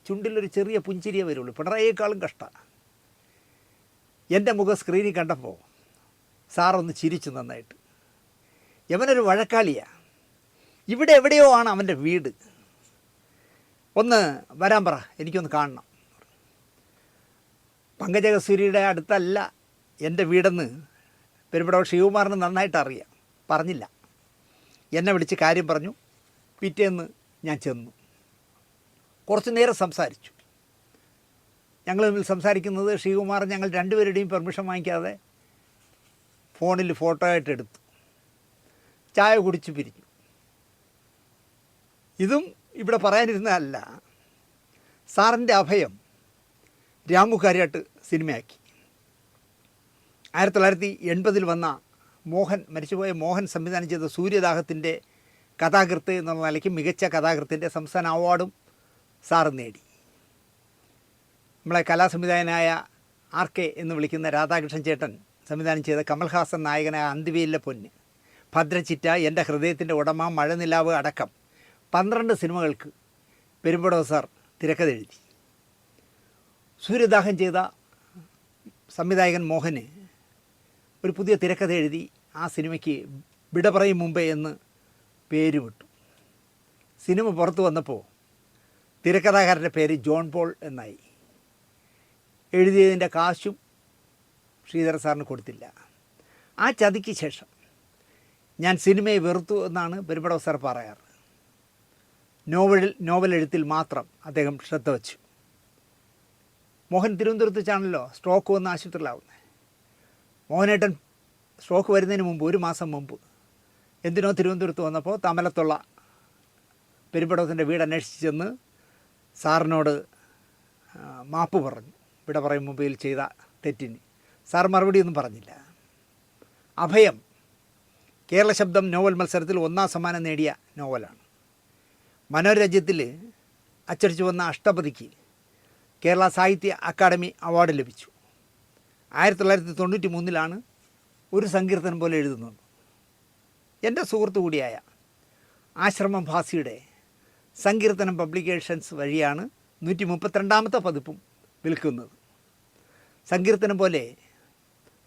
ചുണ്ടിലൊരു ചെറിയ പുഞ്ചിരിയേ വരുള്ളൂ. പിണറായിയേക്കാളും കഷ്ടമാണ്. എൻ്റെ മുഖം സ്ക്രീനിൽ കണ്ടപ്പോൾ സാറൊന്ന് ചിരിച്ചു നന്നായിട്ട്. യവനൊരു വഴക്കാളിയാണ്. ഇവിടെ എവിടെയോ ആണ് അവൻ്റെ വീട്. ഒന്ന് വരാൻ പറ, എനിക്കൊന്ന് കാണണം. പങ്കജ കസ്തൂരിയുടെ അടുത്തല്ല എൻ്റെ വീടെന്ന് പെരുമ്പടവം ശ്രീകുമാറിന് നന്നായിട്ട് അറിയാം. പറഞ്ഞില്ല, എന്നെ വിളിച്ച് കാര്യം പറഞ്ഞു. പിറ്റേന്ന് ഞാൻ ചെന്നു. കുറച്ച് നേരം സംസാരിച്ചു. ഞങ്ങൾ തമ്മിൽ സംസാരിക്കുന്നത് ശ്രീകുമാർ ഞങ്ങൾ രണ്ടുപേരുടെയും പെർമിഷൻ വാങ്ങിക്കാതെ ഫോണിൽ ഫോട്ടോ ആയിട്ട് എടുത്തു. ചായ കുടിച്ച് പിരിഞ്ഞു. ഇതും ഇവിടെ പറയാനിരുന്നതല്ല. സാറിൻ്റെ അഭയം രാമു കാര്യാട്ട് സിനിമയാക്കി. 1980 വന്ന മരിച്ചുപോയ മോഹൻ സംവിധാനം ചെയ്ത സൂര്യദാഹത്തിൻ്റെ കഥാകൃത്ത് എന്നുള്ള നിലയ്ക്ക് മികച്ച കഥാകൃത്തിൻ്റെ സംസ്ഥാന അവാർഡും സാറ് നേടി. നമ്മളെ കലാസംവിധായകനായ RK എന്ന് വിളിക്കുന്ന രാധാകൃഷ്ണൻ ചേട്ടൻ സംവിധാനം ചെയ്ത കമൽഹാസൻ നായകനായ അന്തിവേലിലെ പൊന്ന് ഭദ്രച്ചിറ്റ, എൻ്റെ ഹൃദയത്തിൻ്റെ ഉടമ, മഴനിലാവ് അടക്കം 12 സിനിമകൾക്ക് പെരുമ്പടവ് സാർ തിരക്കഥ എഴുതി. സൂര്യദാഹം ചെയ്ത സംവിധായകൻ മോഹന് ഒരു പുതിയ തിരക്കഥ എഴുതി ആ സിനിമയ്ക്ക് വിട പറയും മുമ്പേ എന്ന് പേര് വിട്ടു. സിനിമ പുറത്തു വന്നപ്പോൾ തിരക്കഥാകാരൻ്റെ പേര് ജോൺ പോൾ എന്നായി. എഴുതിയതിൻ്റെ കാശും ശ്രീധർ സാറിന് കൊടുത്തില്ല. ആ ചതിക്ക് ശേഷം ഞാൻ സിനിമയെ വെറുത്തു എന്നാണ് പെരുമ്പടവ് സാർ പറയാറ്. നോവൽ എഴുത്തിൽ മാത്രം അദ്ദേഹം ശ്രദ്ധ വച്ചു. മോഹൻ തിരുവനന്തപുരത്ത് വെച്ചാണല്ലോ സ്ട്രോക്ക് വന്ന് ആശുപത്രിയിലാവുന്നത്. മോഹനേട്ടൻ സ്ട്രോക്ക് വരുന്നതിന് മുമ്പ് 1 മാസം മുമ്പ് എന്തിനോ തിരുവനന്തപുരത്ത് വന്നപ്പോൾ തമലത്തുള്ള പെരുമ്പടവത്തിൻ്റെ വീട് അന്വേഷിച്ച് ചെന്ന് സാറിനോട് മാപ്പ് പറഞ്ഞു. ഇവിടെ പറയും മുമ്പിൽ ചെയ്ത തെറ്റിന് സാർ മറുപടിയൊന്നും പറഞ്ഞില്ല. അഭയം കേരള ശബ്ദം നോവൽ മത്സരത്തിൽ 1ാം സമ്മാനം നേടിയ നോവലാണ്. മനോരഞ്ജത്തിൽ അച്ചടിച്ചു വന്ന അഷ്ടപതിക്ക് കേരള സാഹിത്യ അക്കാദമി അവാർഡ് ലഭിച്ചു. 1993 ഒരു സങ്കീർത്തനം പോലെ എഴുതുന്നുണ്ട്. എൻ്റെ സുഹൃത്തു കൂടിയായ ആശ്രമം ഭാസിയുടെ സങ്കീർത്തനം പബ്ലിക്കേഷൻസ് വഴിയാണ് 132ാമത്തെ പതിപ്പും വിൽക്കുന്നത്. സങ്കീർത്തനം പോലെ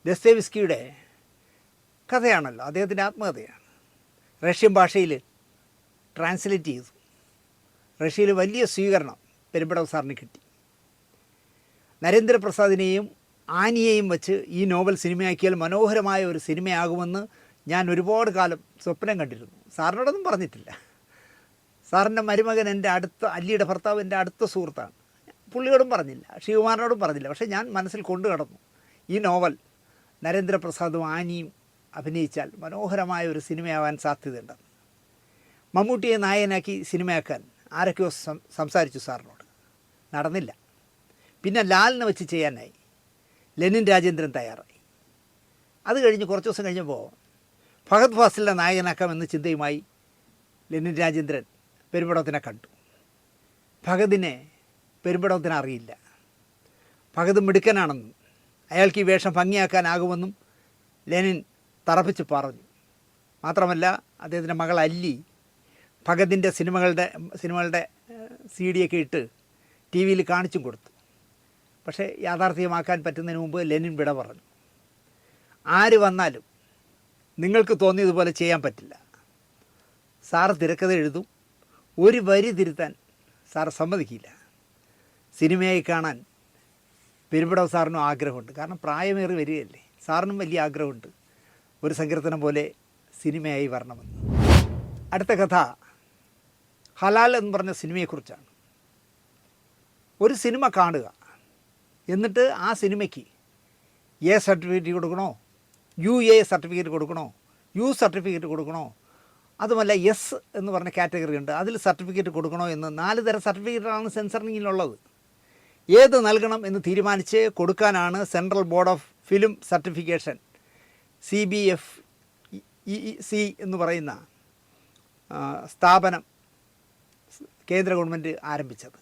ദസ്തേവിസ്കിയുടെ കഥയാണല്ലോ, അദ്ദേഹത്തിൻ്റെ ആത്മകഥയാണ്. റഷ്യൻ ഭാഷയിൽ ട്രാൻസ്ലേറ്റ് ചെയ്തു. റഷ്യയിൽ വലിയ സ്വീകരണം പെരുമ്പടവ് സാറിന് കിട്ടി. നരേന്ദ്രപ്രസാദിനെയും ആനിയെയും വച്ച് ഈ നോവൽ സിനിമയാക്കിയാൽ മനോഹരമായ ഒരു സിനിമയാകുമെന്ന് ഞാൻ ഒരുപാട് കാലം സ്വപ്നം കണ്ടിരുന്നു. സാറിനോടൊന്നും പറഞ്ഞിട്ടില്ല. സാറിൻ്റെ മരുമകൻ എൻ്റെ അടുത്ത, അല്ലിയുടെ ഭർത്താവ് എൻ്റെ അടുത്ത സുഹൃത്താണ്. പുള്ളിയോടും പറഞ്ഞില്ല, ശിവകുമാറിനോടും പറഞ്ഞില്ല. പക്ഷേ ഞാൻ മനസ്സിൽ കൊണ്ടു കിടന്നു, ഈ നോവൽ നരേന്ദ്രപ്രസാദും ആനിയും അഭിനയിച്ചാൽ മനോഹരമായ ഒരു സിനിമയാവാൻ സാധ്യതയുണ്ടെന്ന്. മമ്മൂട്ടിയെ നായകനാക്കി സിനിമയാക്കാൻ ആരൊക്കെയോ സംസാരിച്ചു സാറിനോട്. നടന്നില്ല. പിന്നെ ലാലിനെ വെച്ച് ചെയ്യാനായി. ലെനിൻ രാജേന്ദ്രൻ തയ്യാറായി. അത് കഴിഞ്ഞ് കുറച്ച് ദിവസം കഴിഞ്ഞപ്പോൾ ഫഹദ് ഫാസിലിനെ നായകനാക്കാമെന്ന ചിന്തയുമായി ലെനിൻ രാജേന്ദ്രൻ പെരുമ്പടവത്തിനെ കണ്ടു. ഫഹദിനെ പെരുമ്പടവത്തിന് അറിയില്ല. ഫഹദ് മിടുക്കനാണെന്നും അയാൾക്ക് ഈ വേഷം ഭംഗിയാക്കാനാകുമെന്നും ലെനിൻ തറപ്പിച്ച് പറഞ്ഞു. മാത്രമല്ല അദ്ദേഹത്തിൻ്റെ മകൾ അല്ലി ഫഹദിൻ്റെ സിനിമകളുടെ CD ഒക്കെ ഇട്ട് TV കാണിച്ചും കൊടുത്തു. പക്ഷേ യാഥാർത്ഥ്യമാക്കാൻ പറ്റുന്നതിന് മുമ്പ് ലെനിൻ വിട പറഞ്ഞു. ആര് വന്നാലും നിങ്ങൾക്ക് തോന്നിയതുപോലെ ചെയ്യാൻ പറ്റില്ല. സാറ് തിരക്കഥ എഴുതും, ഒരു വരി തിരുത്താൻ സാർ സമ്മതിക്കില്ല. സിനിമയായി കാണാൻ പെരുമ്പടവ് സാറിനും ആഗ്രഹമുണ്ട്. കാരണം പ്രായമേറി വരികയല്ലേ. സാറിനും വലിയ ആഗ്രഹമുണ്ട് ഒരു സങ്കീർത്തനം പോലെ സിനിമയായി വരണമെന്ന്. അടുത്ത കഥ ഹലാൽ എന്ന് പറഞ്ഞ സിനിമയെക്കുറിച്ചാണ്. ഒരു സിനിമ കാണുക, എന്നിട്ട് ആ സിനിമയ്ക്ക് A സർട്ടിഫിക്കറ്റ് കൊടുക്കണോ, UA സർട്ടിഫിക്കറ്റ് കൊടുക്കണോ, U സർട്ടിഫിക്കറ്റ് കൊടുക്കണോ, അതുമല്ല S എന്ന് പറഞ്ഞ കാറ്റഗറി ഉണ്ട്, അതിൽ സർട്ടിഫിക്കറ്റ് കൊടുക്കണോ എന്ന് 4 തരം സർട്ടിഫിക്കറ്റാണ് സെൻസറിങ്ങിലുള്ളത്. ഏത് നൽകണം എന്ന് തീരുമാനിച്ച് കൊടുക്കാനാണ് central board of film certification CBFEC എന്ന് പറയുന്ന സ്ഥാപനം കേന്ദ്ര ഗവൺമെൻറ് ആരംഭിച്ചത്.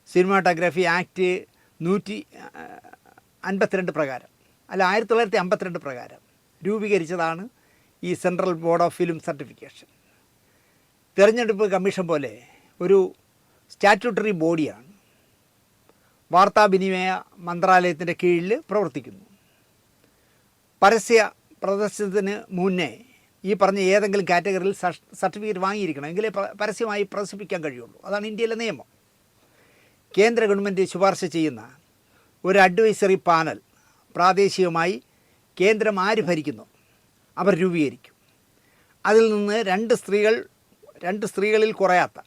സിനിമാറ്റോഗ്രാഫി ആക്ട് 152 പ്രകാരം, അല്ല 1952 പ്രകാരം രൂപീകരിച്ചതാണ് ഈ central board of film certification. തിരഞ്ഞെടുപ്പ് കമ്മീഷൻ പോലെ ഒരു സ്റ്റാറ്റ്യൂട്ടറി ബോഡിയാണ്. വാർത്താവിനിമയ മന്ത്രാലയത്തിൻ്റെ കീഴിൽ പ്രവർത്തിക്കുന്നു. പരസ്യ പ്രദർശനത്തിന് മുന്നേ ഈ പറഞ്ഞ ഏതെങ്കിലും കാറ്റഗറിയിൽ സർട്ടിഫിക്കറ്റ് വാങ്ങിയിരിക്കണം, എങ്കിലേ പരസ്യമായി പ്രദർശിപ്പിക്കാൻ കഴിയുള്ളൂ. അതാണ് ഇന്ത്യയിലെ നിയമം. കേന്ദ്ര ഗവൺമെൻറ് ശുപാർശ ചെയ്യുന്ന ഒരു അഡ്വൈസറി പാനൽ പ്രാദേശികമായി കേന്ദ്രം ആര് ഭരിക്കുന്നു അവർ രൂപീകരിക്കും. അതിൽ നിന്ന് 2 സ്ത്രീകളിൽ കുറയാത്ത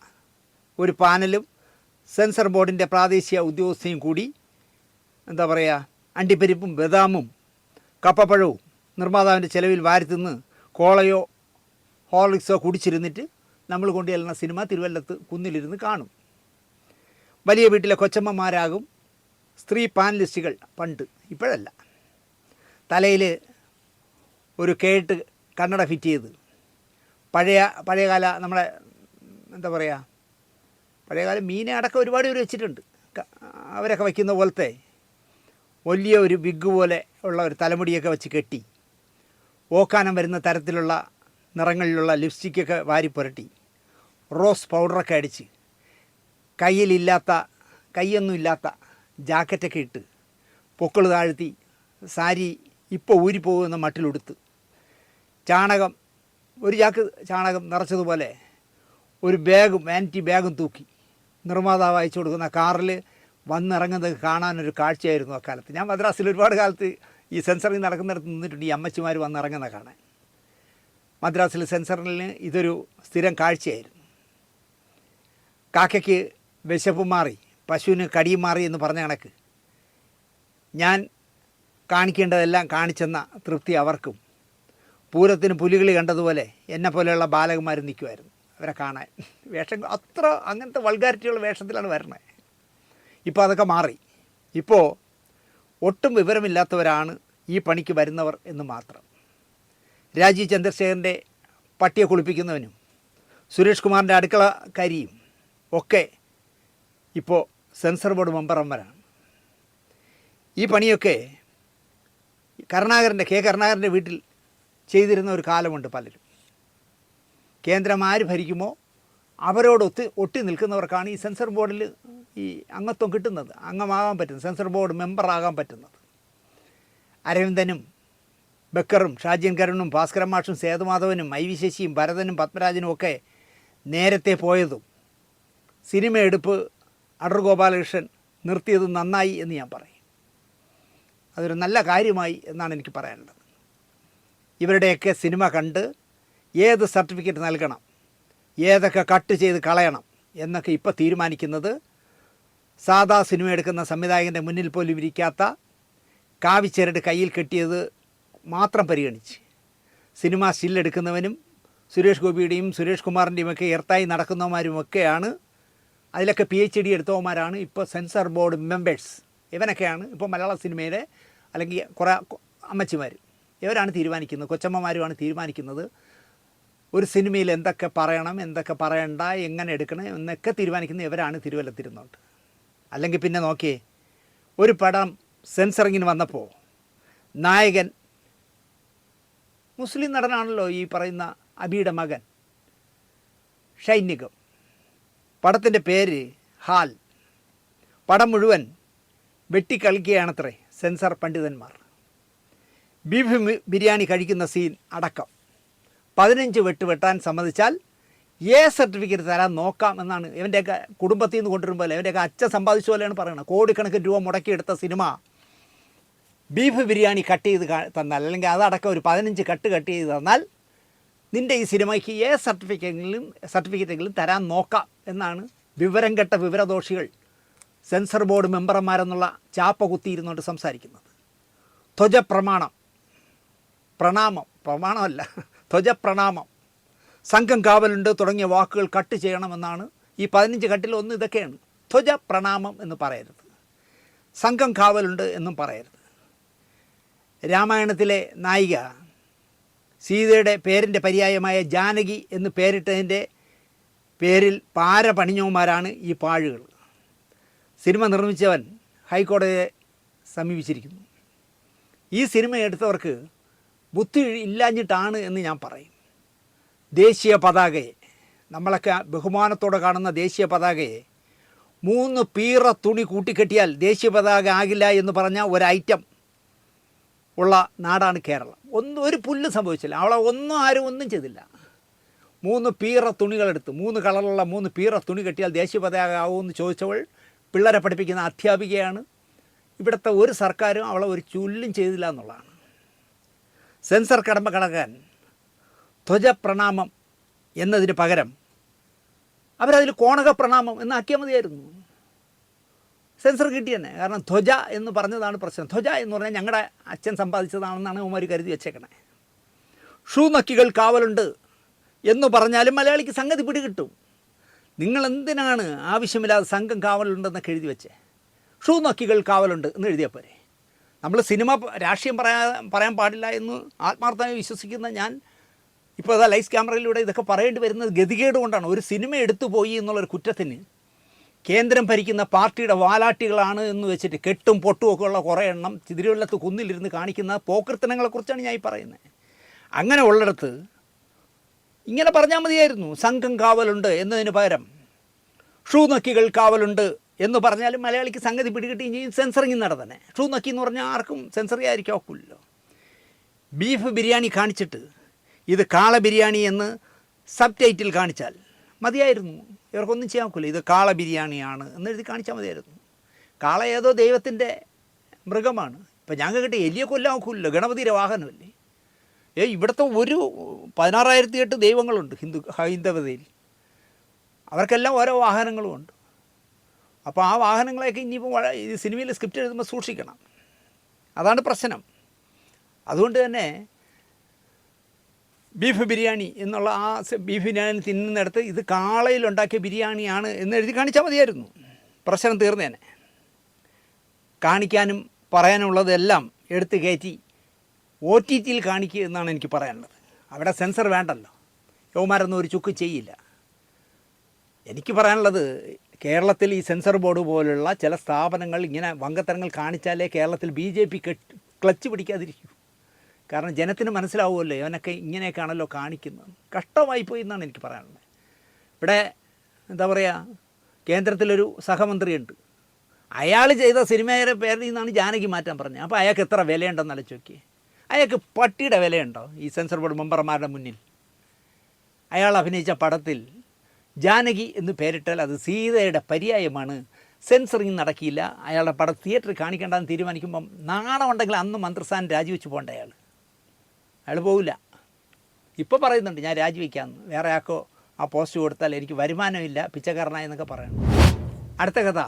ഒരു പാനലും സെൻസർ ബോർഡിൻ്റെ പ്രാദേശിക ഉദ്യോഗസ്ഥയും കൂടി എന്താ പറയുക, അണ്ടിപ്പരിപ്പും ബദാമും കപ്പപ്പഴവും നിർമ്മാതാവിൻ്റെ ചിലവിൽ വാരിത്തിന്ന് കോളയോ ഹോർലിക്സോ കുടിച്ചിരുന്നിട്ട് നമ്മൾ കൊണ്ടുചെല്ലുന്ന സിനിമ തിരുവല്ലത്ത് കുന്നിലിരുന്ന് കാണും. വലിയ വീട്ടിലെ കൊച്ചമ്മമാരാകും സ്ത്രീ പാനലിസ്റ്റുകൾ. പണ്ട്, ഇപ്പോഴല്ല. തലയിൽ ഒരു കേട്ട് കണ്ണട ഫിറ്റ് ചെയ്ത് പഴയകാല നമ്മളെ എന്താ പറയുക, പഴയകാല മീനെ അടക്കം ഒരുപാട് പേര് വെച്ചിട്ടുണ്ട്. അവരൊക്കെ വയ്ക്കുന്ന പോലത്തെ വലിയ ഒരു വിഗ് പോലെ ഉള്ള ഒരു തലമുടിയൊക്കെ വെച്ച് കെട്ടി ഓക്കാനം വരുന്ന തരത്തിലുള്ള നിറങ്ങളിലുള്ള ലിപ്സ്റ്റിക്കൊക്കെ വാരി പുരട്ടി റോസ് പൗഡറൊക്കെ അടിച്ച് കൈയൊന്നുമില്ലാത്ത ജാക്കറ്റൊക്കെ ഇട്ട് പൊക്കിൾ താഴ്ത്തി സാരി ഇപ്പോൾ ഊരിപ്പോകുന്ന മട്ടിലെടുത്ത് ഒരു ചാക്ക് ചാണകം നിറച്ചതുപോലെ ഒരു വാനിറ്റി ബാഗും തൂക്കി നിർമ്മാതാവ് അയച്ചു കൊടുക്കുന്ന കാറിൽ വന്നിറങ്ങുന്നത് കാണാനൊരു കാഴ്ചയായിരുന്നു അക്കാലത്ത്. ഞാൻ മദ്രാസിൽ ഒരുപാട് കാലത്ത് ഈ സെൻസറിൽ നടക്കുന്നിടത്ത് നിന്നിട്ടുണ്ട്, ഈ അമ്മച്ചിമാർ വന്നിറങ്ങുന്ന കാണാൻ. മദ്രാസിൽ സെൻസറിന് ഇതൊരു സ്ഥിരം കാഴ്ചയായിരുന്നു. കാക്കയ്ക്ക് വിശപ്പ് മാറി, പശുവിന് കടിയും മാറി എന്ന് പറഞ്ഞ കണക്ക് ഞാൻ കാണിക്കേണ്ടതെല്ലാം കാണിച്ചെന്ന തൃപ്തി അവർക്കും. പൂരത്തിന് പുലികളി കണ്ടതുപോലെ എന്നെപ്പോലെയുള്ള ബാലകന്മാർ നിൽക്കുമായിരുന്നു അവരെ കാണാൻ. അങ്ങനത്തെ വൾഗാരിറ്റിയുള്ള വേഷത്തിലാണ് വരുന്നത്. ഇപ്പോൾ അതൊക്കെ മാറി. ഇപ്പോൾ ഒട്ടും വിവരമില്ലാത്തവരാണ് ഈ പണിക്ക് വരുന്നവർ എന്ന് മാത്രം. രാജീവ് ചന്ദ്രശേഖരൻ്റെ പട്ടിയെ കുളിപ്പിക്കുന്നവനും സുരേഷ് കുമാറിൻ്റെ അടുക്കളക്കാരിയും ഒക്കെ ഇപ്പോൾ സെൻസർ ബോർഡ് മെമ്പർമാരാണ്. ഈ പണിയൊക്കെ കരുണാകരൻ്റെ വീട്ടിൽ ചെയ്തിരുന്ന ഒരു കാലമുണ്ട് പലരും. കേന്ദ്രം ആര് ഭരിക്കുമോ അവരോട് ഒട്ടി നിൽക്കുന്നവർക്കാണ് ഈ സെൻസർ ബോർഡിൽ ഈ അംഗത്വം കിട്ടുന്നത്, അംഗമാകാൻ പറ്റുന്നത്, സെൻസർ ബോർഡ് മെമ്പറാകാൻ പറ്റുന്നത്. അരവിന്ദനും ബക്കറും ഷാജിയൻ കരുണും ഭാസ്കരൻ മാഷും സേതുമാധവനും ഐ വി ശശിയും ഭരതനും പത്മരാജനും ഒക്കെ നേരത്തെ പോയതും സിനിമ എടുപ്പ് അടൂർ ഗോപാലകൃഷ്ണൻ നിർത്തിയത് നന്നായി എന്ന് ഞാൻ പറയും. അതൊരു നല്ല കാര്യമായി എന്നാണ് എനിക്ക് പറയാനുള്ളത്. ഇവരുടെയൊക്കെ സിനിമ കണ്ട് ഏത് സർട്ടിഫിക്കറ്റ് നൽകണം, ഏതൊക്കെ കട്ട് ചെയ്ത് കളയണം എന്നൊക്കെ ഇപ്പോൾ തീരുമാനിക്കുന്നത് സാധാ സിനിമ എടുക്കുന്ന സംവിധായകൻ്റെ മുന്നിൽ പോലും ഇരിക്കാത്ത കാവിച്ചരട് കയ്യിൽ കെട്ടിയത് മാത്രം പരിഗണിച്ച് സിനിമ സ്റ്റില്ലെടുക്കുന്നവനും സുരേഷ് ഗോപിയുടെയും സുരേഷ് കുമാറിൻ്റെയും ഒക്കെ എർത്തായി നടക്കുന്നവന്മാരുമൊക്കെയാണ്. അതിലൊക്കെ PhD എടുത്തവന്മാരാണ് ഇപ്പോൾ സെൻസർ ബോർഡ് മെമ്പേഴ്സ്. ഇവനൊക്കെയാണ് ഇപ്പോൾ മലയാള സിനിമയുടെ അല്ലെങ്കിൽ കുറേ അമ്മച്ചിമാർ ഇവരാണ് തീരുമാനിക്കുന്നത്, കൊച്ചമ്മമാരുമാണ് തീരുമാനിക്കുന്നത്. ഒരു സിനിമയിൽ എന്തൊക്കെ പറയണം, എന്തൊക്കെ പറയണ്ട, എങ്ങനെ എടുക്കണം എന്നൊക്കെ തീരുമാനിക്കുന്നത് ഇവരാണ് തിരുവല്ലത്തിരുന്നുണ്ട്. അല്ലെങ്കിൽ പിന്നെ നോക്കിയേ, ഒരു പടം സെൻസറിങ്ങിന് വന്നപ്പോൾ നായകൻ മുസ്ലിം നടനാണല്ലോ, ഈ പറയുന്ന അബിയുടെ മകൻ ഷൈനികം. പടത്തിൻ്റെ പേര് ഹാൽ. പടം മുഴുവൻ വെട്ടിക്കളിക്കുകയാണത്രേ സെൻസർ പണ്ഡിതന്മാർ. ബീഫ് ബിരിയാണി കഴിക്കുന്ന സീൻ അടക്കം 15 വെട്ടാൻ സമ്മതിച്ചാൽ സർട്ടിഫിക്കറ്റ് തരാൻ നോക്കാം എന്നാണ് ഇവൻ്റെയൊക്കെ കുടുംബത്തിൽ നിന്ന് കൊണ്ടുവരുമ്പോൾ ഇവൻ്റെയൊക്കെ അച്ഛൻ സമ്പാദിച്ച പോലെയാണ് പറയുന്നത്. കോടിക്കണക്കിന് രൂപ മുടക്കിയെടുത്ത സിനിമ ബീഫ് ബിരിയാണി കട്ട് ചെയ്ത് തന്നാൽ, അല്ലെങ്കിൽ അതടക്കം ഒരു 15 കട്ട് ചെയ്ത് തന്നാൽ നിൻ്റെ ഈ സിനിമയ്ക്ക് സർട്ടിഫിക്കറ്റെങ്കിലും തരാൻ നോക്കാം എന്നാണ് വിവരം കെട്ട വിവരദോഷികൾ സെൻസർ ബോർഡ് മെമ്പർമാരെന്നുള്ള ചാപ്പ കുത്തിയിരുന്നുകൊണ്ട് സംസാരിക്കുന്നത്. പ്രമാണമല്ല, ധ്വജപ്രണാമം, സംഘം കാവലുണ്ട് തുടങ്ങിയ വാക്കുകൾ കട്ട് ചെയ്യണമെന്നാണ്. ഈ 15 കട്ടിൽ ഒന്ന് ഇതൊക്കെയാണ്. ധ്വജപ്രണാമം എന്ന് പറയരുത്, സംഘം കാവലുണ്ട് എന്നും പറയരുത്. രാമായണത്തിലെ നായിക സീതയുടെ പേരിൻ്റെ പര്യായമായ ജാനകി എന്ന് പേരിട്ടതിൻ്റെ പേരിൽ പാര പണിഞ്ഞവന്മാരാണ് ഈ പാഴുകൾ. സിനിമ നിർമ്മിച്ചവൻ ഹൈക്കോടതിയെ സമീപിച്ചിരിക്കുന്നു. ഈ സിനിമ എടുത്തവർക്ക് ബുദ്ധി ഇല്ലാഞ്ഞിട്ടാണ് എന്ന് ഞാൻ പറയും. ദേശീയ പതാകയെ, നമ്മളൊക്കെ ബഹുമാനത്തോടെ കാണുന്ന ദേശീയ പതാകയെ 3 പീറ തുണി കൂട്ടിക്കെട്ടിയാൽ ദേശീയ പതാക ആകില്ല എന്ന് പറഞ്ഞ ഒരു ഐറ്റം ഉള്ള നാടാണ് കേരളം. ഒരു പുല്ല് സംഭവിച്ചില്ല, ആരും ഒന്നും ചെയ്തില്ല. 3 പീറ തുണികളെടുത്ത് 3 കളറുള്ള 3 പീറ തുണി കെട്ടിയാൽ ദേശീയ പതാക ആവുമെന്ന് ചോദിച്ചവൾ പിള്ളേരെ പഠിപ്പിക്കുന്ന അധ്യാപികയാണ്. ഇവിടുത്തെ ഒരു സർക്കാരും അവളെ ഒരു ചുല്ലും ചെയ്തില്ല എന്നുള്ളതാണ്. സെൻസർ കടമ്പ കടക്കാൻ ധ്വജപ്രണാമം എന്നതിന് പകരം അവരതിൽ കോണക പ്രണാമം എന്നാക്കിയാൽ മതിയായിരുന്നു. സെൻസർ കിട്ടി തന്നെ. കാരണം ധ്വജ എന്ന് പറഞ്ഞതാണ് പ്രശ്നം. ധ്വജ എന്ന് പറഞ്ഞാൽ ഞങ്ങളുടെ അച്ഛൻ സമ്പാദിച്ചതാണെന്നാണ് ഉമാർ കരുതി വെച്ചേക്കണേ. ഷൂ നക്കികൾ കാവലുണ്ട് എന്ന് പറഞ്ഞാലും മലയാളിക്ക് സംഗതി പിടികിട്ടും. നിങ്ങളെന്തിനാണ് ആവശ്യമില്ലാതെ സംഘം കാവലുണ്ടെന്നൊക്കെ എഴുതി വെച്ചേ? ഷൂ നക്കികൾ കാവലുണ്ട് എന്ന് എഴുതിയാൽ പോരെ. നമ്മൾ സിനിമ രാഷ്ട്രീയം പറയാൻ പാടില്ല എന്ന് ആത്മാർത്ഥമായി വിശ്വസിക്കുന്ന ഞാൻ ഇപ്പോൾ അതാ ലൈഫ് ക്യാമറയിലൂടെ ഇതൊക്കെ പറയേണ്ടി വരുന്നത് ഗതികേട് കൊണ്ടാണ്. ഒരു സിനിമ എടുത്തു പോയി എന്നുള്ളൊരു കുറ്റത്തിന് കേന്ദ്രം ഭരിക്കുന്ന പാർട്ടിയുടെ വാലാട്ടികളാണ് എന്ന് വെച്ചിട്ട് കെട്ടും പൊട്ടും ഒക്കെ ഉള്ള കുറേ എണ്ണം തിരുവല്ലത്ത് കുന്നിലിരുന്ന് കാണിക്കുന്ന പോക്കൃത്തനങ്ങളെക്കുറിച്ചാണ് ഞാൻ ഈ പറയുന്നത്. അങ്ങനെ ഉള്ളിടത്ത് ഇങ്ങനെ പറഞ്ഞാൽ മതിയായിരുന്നു. സംഘം കാവലുണ്ട് എന്നതിന് പകരം ഷൂ നക്കികൾ കാവലുണ്ട് എന്ന് പറഞ്ഞാലും മലയാളിക്ക് സംഗതി പിടികിട്ടുകയും ചെയ്യും. സെൻസറിങ് നടത്തന്നെ. ഷൂ നക്കി എന്ന് പറഞ്ഞാൽ ആർക്കും സെൻസർ ചെയ്യാതിരിക്കാൻ ഒക്കില്ലല്ലോ. ബീഫ് ബിരിയാണി കാണിച്ചിട്ട് ഇത് കാള ബിരിയാണി എന്ന് സബ് ടൈറ്റിൽ കാണിച്ചാൽ മതിയായിരുന്നു. ഇവർക്കൊന്നും ചെയ്യാൻ ഒക്കില്ല. ഇത് കാള ബിരിയാണിയാണ് എന്നെഴുതി കാണിച്ചാൽ മതിയായിരുന്നു. കാള ഏതോ ദൈവത്തിൻ്റെ മൃഗമാണ്. ഇപ്പം ഞങ്ങൾക്ക് കിട്ടിയ എലിയെ കൊല്ലാൻ ഒക്കില്ലല്ലോ. ഗണപതിയുടെ വാഹനമല്ലേ. ഇവിടുത്തെ ഒരു 16,008 ദൈവങ്ങളുണ്ട് ഹൈന്ദവതയിൽ. അവർക്കെല്ലാം ഓരോ വാഹനങ്ങളുമുണ്ട്. അപ്പോൾ ആ വാഹനങ്ങളെയൊക്കെ ഇനിയിപ്പോൾ ഈ സിനിമയിൽ സ്ക്രിപ്റ്റ് എഴുതുമ്പോൾ സൂക്ഷിക്കണം. അതാണ് പ്രശ്നം. അതുകൊണ്ട് തന്നെ ബീഫ് ബിരിയാണി എന്നുള്ള ആ ബീഫ് ബിരിയാണി തിന്നുന്നിടത്ത് ഇത് കാളയിലുണ്ടാക്കിയ ബിരിയാണിയാണ് എന്ന് എഴുതി കാണിച്ചാൽ മതിയായിരുന്നു. പ്രശ്നം തീർന്നേനെ. കാണിക്കാനും പറയാനുള്ളതെല്ലാം എടുത്ത് കയറ്റി OTTയിൽ കാണിക്കുക എന്നാണ് എനിക്ക് പറയാനുള്ളത്. അവിടെ സെൻസർ വേണ്ടല്ലോ. യവന്മാരൊന്നും ഒരു ചുക്ക് ചെയ്യില്ല. എനിക്ക് പറയാനുള്ളത്, കേരളത്തിൽ ഈ സെൻസർ ബോർഡ് പോലുള്ള ചില സ്ഥാപനങ്ങൾ ഇങ്ങനെ വങ്കത്തരങ്ങൾ കാണിച്ചാലേ കേരളത്തിൽ BJP ക്ലച്ച് പിടിക്കാതിരിക്കൂ. കാരണം ജനത്തിന് മനസ്സിലാവുമല്ലോ ഇവനൊക്കെ ഇങ്ങനെയൊക്കെയാണല്ലോ കാണിക്കുന്നത്. കഷ്ടമായിപ്പോയി എന്നാണ് എനിക്ക് പറയാനുള്ളത്. ഇവിടെ എന്താ പറയുക, കേന്ദ്രത്തിലൊരു സഹമന്ത്രിയുണ്ട്. അയാൾ ചെയ്ത സിനിമയുടെ പേരിൽ നിന്നാണ് ജാനകി മാറ്റാൻ പറഞ്ഞത്. അപ്പോൾ അയാൾക്ക് എത്ര വിലയുണ്ടെന്ന് ആലോചിച്ച് നോക്കിയേ. അയാൾക്ക് പട്ടിയുടെ വിലയുണ്ടോ ഈ സെൻസർ ബോർഡ് മെമ്പർമാരുടെ മുന്നിൽ? അയാൾ അഭിനയിച്ച പടത്തിൽ ജാനകി എന്ന് പേരിട്ടാൽ അത് സീതയുടെ പര്യായമാണ്. സെൻസറിങ് നടക്കില്ല. അയാളുടെ പടം തിയേറ്ററിൽ കാണിക്കേണ്ടെന്ന് തീരുമാനിക്കുമ്പം നാണം ഉണ്ടെങ്കിൽ അന്ന് മന്ത്രിസ്ഥാനം രാജിവെച്ച് പോകേണ്ട അയാൾ പോവില്ല. ഇപ്പോൾ പറയുന്നുണ്ട് ഞാൻ രാജിവെക്കാമെന്ന്. വേറെ ആക്കോ ആ പോസ്റ്റ് കൊടുത്താൽ എനിക്ക് വരുമാനമില്ല, പിച്ചക്കാരനായെന്നൊക്കെ പറയണം. അടുത്ത കഥ,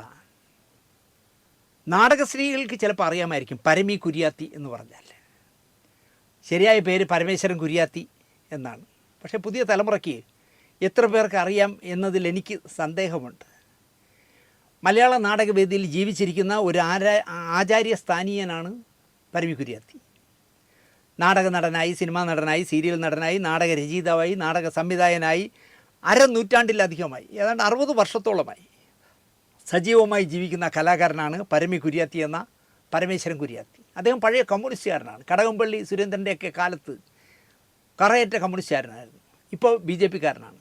നാടകശ്രീകൾക്ക് ചിലപ്പോൾ അറിയാമായിരിക്കും പരമി കുര്യാത്തി എന്ന് പറഞ്ഞാൽ. ശരിയായ പേര് പരമേശ്വരൻ കുര്യാത്തി എന്നാണ്. പക്ഷേ പുതിയ തലമുറയ്ക്ക് എത്ര പേർക്ക് അറിയാം എന്നതിൽ എനിക്ക് സന്ദേഹമുണ്ട്. മലയാള നാടകവേദിയിൽ ജീവിച്ചിരിക്കുന്ന ഒരു ആചാര്യസ്ഥാനീയനാണ് പരമി കുര്യാത്തി. നാടക നടനായി, സിനിമാ നടനായി, സീരിയൽ നടനായി, നാടക രചയിതാവായി, നാടക സംവിധായകനായി അരനൂറ്റാണ്ടിലധികമായി, ഏതാണ്ട് 60 വർഷത്തോളമായി സജീവമായി ജീവിക്കുന്ന കലാകാരനാണ് പരമി കുര്യാത്തി എന്ന പരമേശ്വരൻ കുര്യാത്തി. അദ്ദേഹം പഴയ കമ്മ്യൂണിസ്റ്റുകാരനാണ്. കടകംപള്ളി സുരേന്ദ്രൻ്റെയൊക്കെ കാലത്ത് കറയേറ്റ കമ്മ്യൂണിസ്റ്റുകാരനായിരുന്നു. ഇപ്പോൾ BJPക്കാരനാണ്.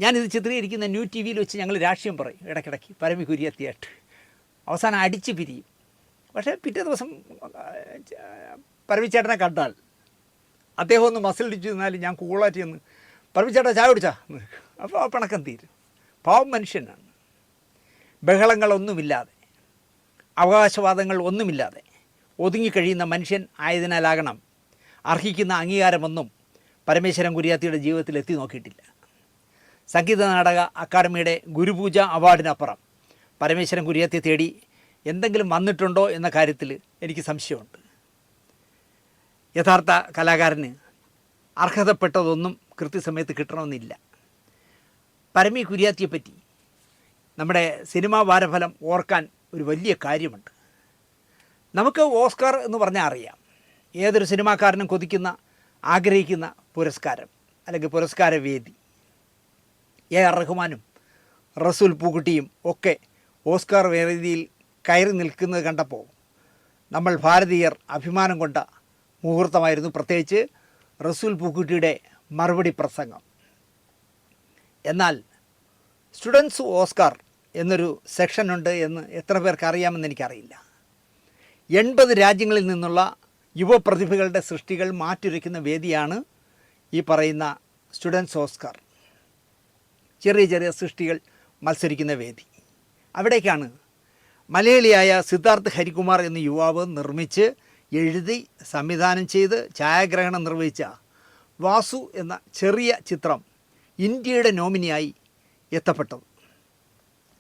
ഞാനിത് ചിത്രീകരിക്കുന്ന ന്യൂ TV വെച്ച് ഞങ്ങൾ രാഷ്ട്രീയം പറയും ഇടയ്ക്കിടയ്ക്ക് പരമി കുര്യാത്തിയായിട്ട്. അവസാനം അടിച്ച് പിരിയും. പക്ഷേ പിറ്റേ ദിവസം പരമിച്ചേട്ടനെ കണ്ടാൽ അദ്ദേഹം ഒന്ന് മസിലിടിച്ച് നിന്നാലും ഞാൻ കൂളായിട്ട് ചെന്ന് പരമിച്ചേട്ടാ ചായ കുടിച്ചാ, അപ്പോൾ ആ പിണക്കം തീരും. പാവം മനുഷ്യനാണ്. ബഹളങ്ങളൊന്നുമില്ലാതെ, അവകാശവാദങ്ങൾ ഒന്നുമില്ലാതെ ഒതുങ്ങിക്കഴിയുന്ന മനുഷ്യൻ ആയതിനാലാകണം അർഹിക്കുന്ന അംഗീകാരമൊന്നും പരമേശ്വരൻ കുര്യാത്തിയുടെ ജീവിതത്തിൽ എത്തി നോക്കിയിട്ടില്ല. സംഗീത നാടക അക്കാദമിയുടെ ഗുരുപൂജ അവാർഡിനപ്പുറം പരമേശ്വരൻ കുര്യാത്തി തേടി എന്തെങ്കിലും വന്നിട്ടുണ്ടോ എന്ന കാര്യത്തിൽ എനിക്ക് സംശയമുണ്ട്. യഥാർത്ഥ കലാകാരന് അർഹതപ്പെട്ടതൊന്നും കൃത്യസമയത്ത് കിട്ടണമെന്നില്ല. പരമി കുര്യാത്തിയെപ്പറ്റി നമ്മുടെ സിനിമാ വാരഫലം ഓർക്കാൻ ഒരു വലിയ കാര്യമുണ്ട്. നമുക്ക് ഓസ്കാർ എന്ന് പറഞ്ഞാൽ അറിയാം. ഏതൊരു സിനിമാക്കാരനും കൊതിക്കുന്ന, ആഗ്രഹിക്കുന്ന പുരസ്കാരം അല്ലെങ്കിൽ പുരസ്കാര വേദി. AR റഹ്മാനും റസൂൽ പൂക്കുട്ടിയും ഒക്കെ ഓസ്കാർ വേദിയിൽ കയറി നിൽക്കുന്നത് കണ്ടപ്പോൾ നമ്മൾ ഭാരതീയർ അഭിമാനം കൊണ്ട മുഹൂർത്തമായിരുന്നു. പ്രത്യേകിച്ച് റസൂൽ പൂക്കുട്ടിയുടെ മറുപടി പ്രസംഗം. എന്നാൽ സ്റ്റുഡൻസ് ഓസ്കാർ എന്നൊരു സെക്ഷനുണ്ട് എന്ന് എത്ര പേർക്ക് അറിയാമെന്ന് എനിക്കറിയില്ല. 80 രാജ്യങ്ങളിൽ നിന്നുള്ള യുവപ്രതിഭകളുടെ സൃഷ്ടികൾ മാറ്റുരയ്ക്കുന്ന വേദിയാണ് ഈ പറയുന്ന സ്റ്റുഡൻസ് ഓസ്കാർ. ചെറിയ ചെറിയ സൃഷ്ടികൾ മത്സരിക്കുന്ന വേദി. അവിടേക്കാണ് മലയാളിയായ സിദ്ധാർത്ഥ് ഹരികുമാർ എന്ന യുവാവ് നിർമ്മിച്ച്, എഴുതി, സംവിധാനം ചെയ്ത് ഛായാഗ്രഹണം നിർവഹിച്ച വാസു എന്ന ചെറിയ ചിത്രം ഇന്ത്യയുടെ നോമിനിയായി എത്തപ്പെട്ടത്.